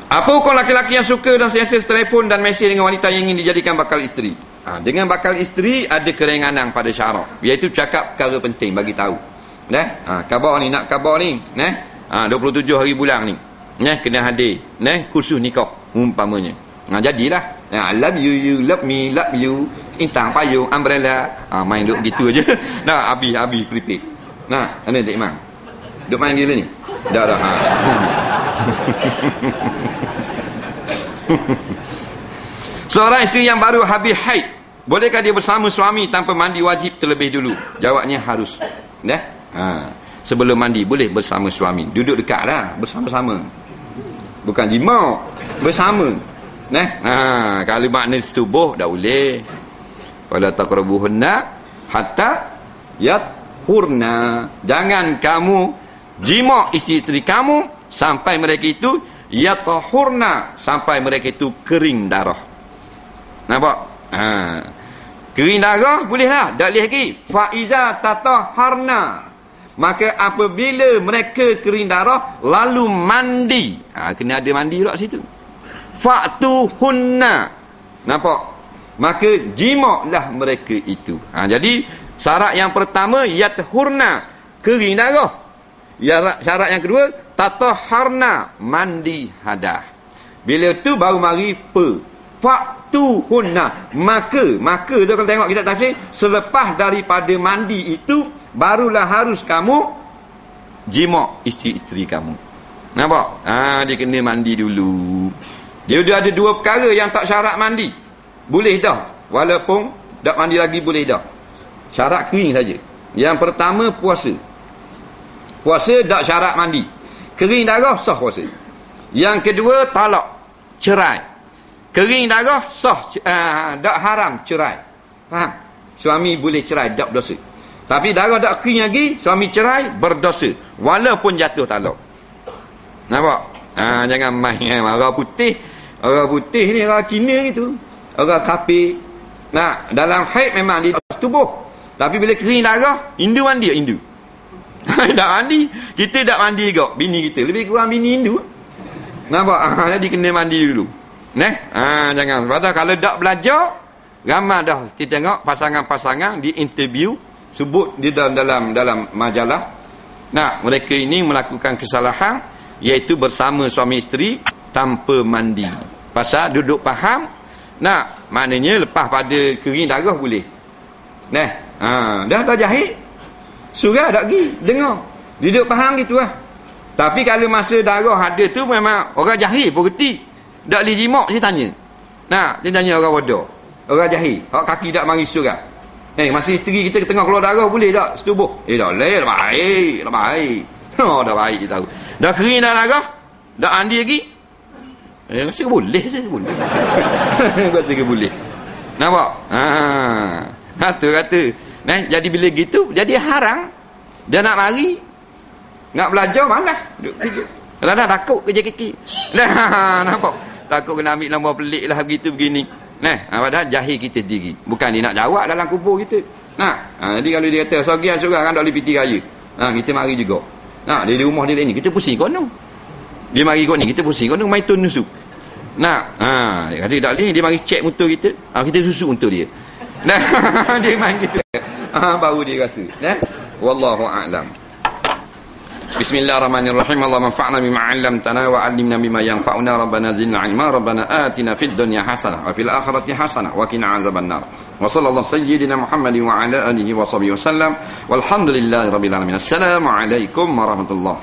Apa hukum laki-laki yang suka dan sentiasa telefon dan mesej dengan wanita yang ingin dijadikan bakal isteri? Dengan bakal isteri ada keringanan pada syarak, iaitu cakap perkara penting bagi tahu. Khabar ni, nak khabar ni, 27 hari bulan ni, kena hadir, kursus nikah umpamanya. Jadilah, love you, you love me, love you, intang payung, umbrella, main duk gitu aja. Habis prepaid. Mana tak imam? Duk main gila ni? Dah. Seorang isteri yang baru habis haid, bolehkah dia bersama suami tanpa mandi wajib terlebih dulu? Jawabnya harus. Sebelum mandi boleh bersama suami. Duduk dekat dah, bersama-sama. Bukan jima, bersama. Kalau makna setubuh dah boleh. Wala taqrabuhunna hatta yathurna. Jangan kamu jima isteri-isteri kamu sampai mereka itu yatahurna, sampai mereka itu kering darah. Nampak? Kering darah bolehlah, tak boleh lagi fa iza tatahharna. Maka apabila mereka kering darah lalu mandi, kena ada mandi pula situ. Fa'tuhunna, nampak? Maka jimaklah mereka itu. Jadi syarat yang pertama yathurna, kering darah. Syarat yang kedua tatahharna, mandi hadas. Bila tu baru mari fa'tuhunna. Maka tu kalau tengok kita tafsir, selepas daripada mandi itu barulah harus kamu jimak isteri-isteri kamu. Nampak? Dia kena mandi dulu. Dia ada dua perkara yang tak syarat mandi. Boleh dah. Walaupun tak mandi lagi boleh dah. Syarat kering saja. Yang pertama puasa. Puasa tak syarat mandi. Kering darah sah puasa. Yang kedua talak, cerai. Kering darah sah, tak haram cerai. Faham? Suami boleh cerai, tak berdosa. Tapi darah tak kering lagi, suami cerai, berdosa. Walaupun jatuh talak. Nampak? Jangan main. Orang putih ni, orang Cina gitu. Orang kafir. Dalam haid memang dia tubuh. Tapi bila kering darah, Hindu mandi, Hindu. Tak mandi. Kita tak mandi juga. Bini kita lebih kurang bini Hindu. Nampak? Jadi kena mandi dulu. Jangan. Padahal kalau tak belajar, ramai dah kita tengok pasangan-pasangan di interview sebut di dalam majalah. Mereka ini melakukan kesalahan, iaitu bersama suami isteri tanpa mandi. Pasal duduk faham. Maknanya lepas pada kering darah boleh. Dah jahit. Surah tak pergi dengar. Duduk faham gitu lah. Tapi kalau masa darah ada tu memang orang jahil pun reti. Tak boleh jimak, saya tanya. Dia tanya orang bodoh. Orang jahil, orang kaki tak mari surah. Masa isteri kita tengah keluar darah boleh tak setubuh? Tak boleh, dah baik. Dah baik dia tahu. Dah kering dah darah, dah mandi lagi. Rasa ke boleh saya boleh. Rasa ke boleh. Nampak? Kata. Jadi bila gitu, jadi haram. Dia nak mari, nak belajar malas. Kadang-kadang takut kerja kaki. Nampak? Takut kena ambil nombor pelik lah begitu begini. Padahal jahil kita sendiri. Bukan dia nak jawab dalam kubur kita. Jadi kalau dia kata seorang kan tak boleh piti raya. Kita mari juga. Dia di rumah dia ni, kita pusing kono. Dia mari kot ni, kita pusing kono mai tun nusuk. Dia kata tak boleh, dia mari cek motor kita. Kita susuk motor dia. Dia main gitu. Baru dia rasa. Wallahu a'lam. Bismillahirrahmanirrahim. Allahumma anfa'na bima 'allamtana wa 'allimna bima yanfa'una. Rabbana zidna 'ilma. Rabbana atina fid dunya hasanah wa fil akhirati hasanah wa qina 'adzabannar. Wa sallallahu sayyidina Muhammadin wa ala alihi wa sahbihi wasallam. Walhamdulillahirabbil alamin. Assalamu alaikum warahmatullahi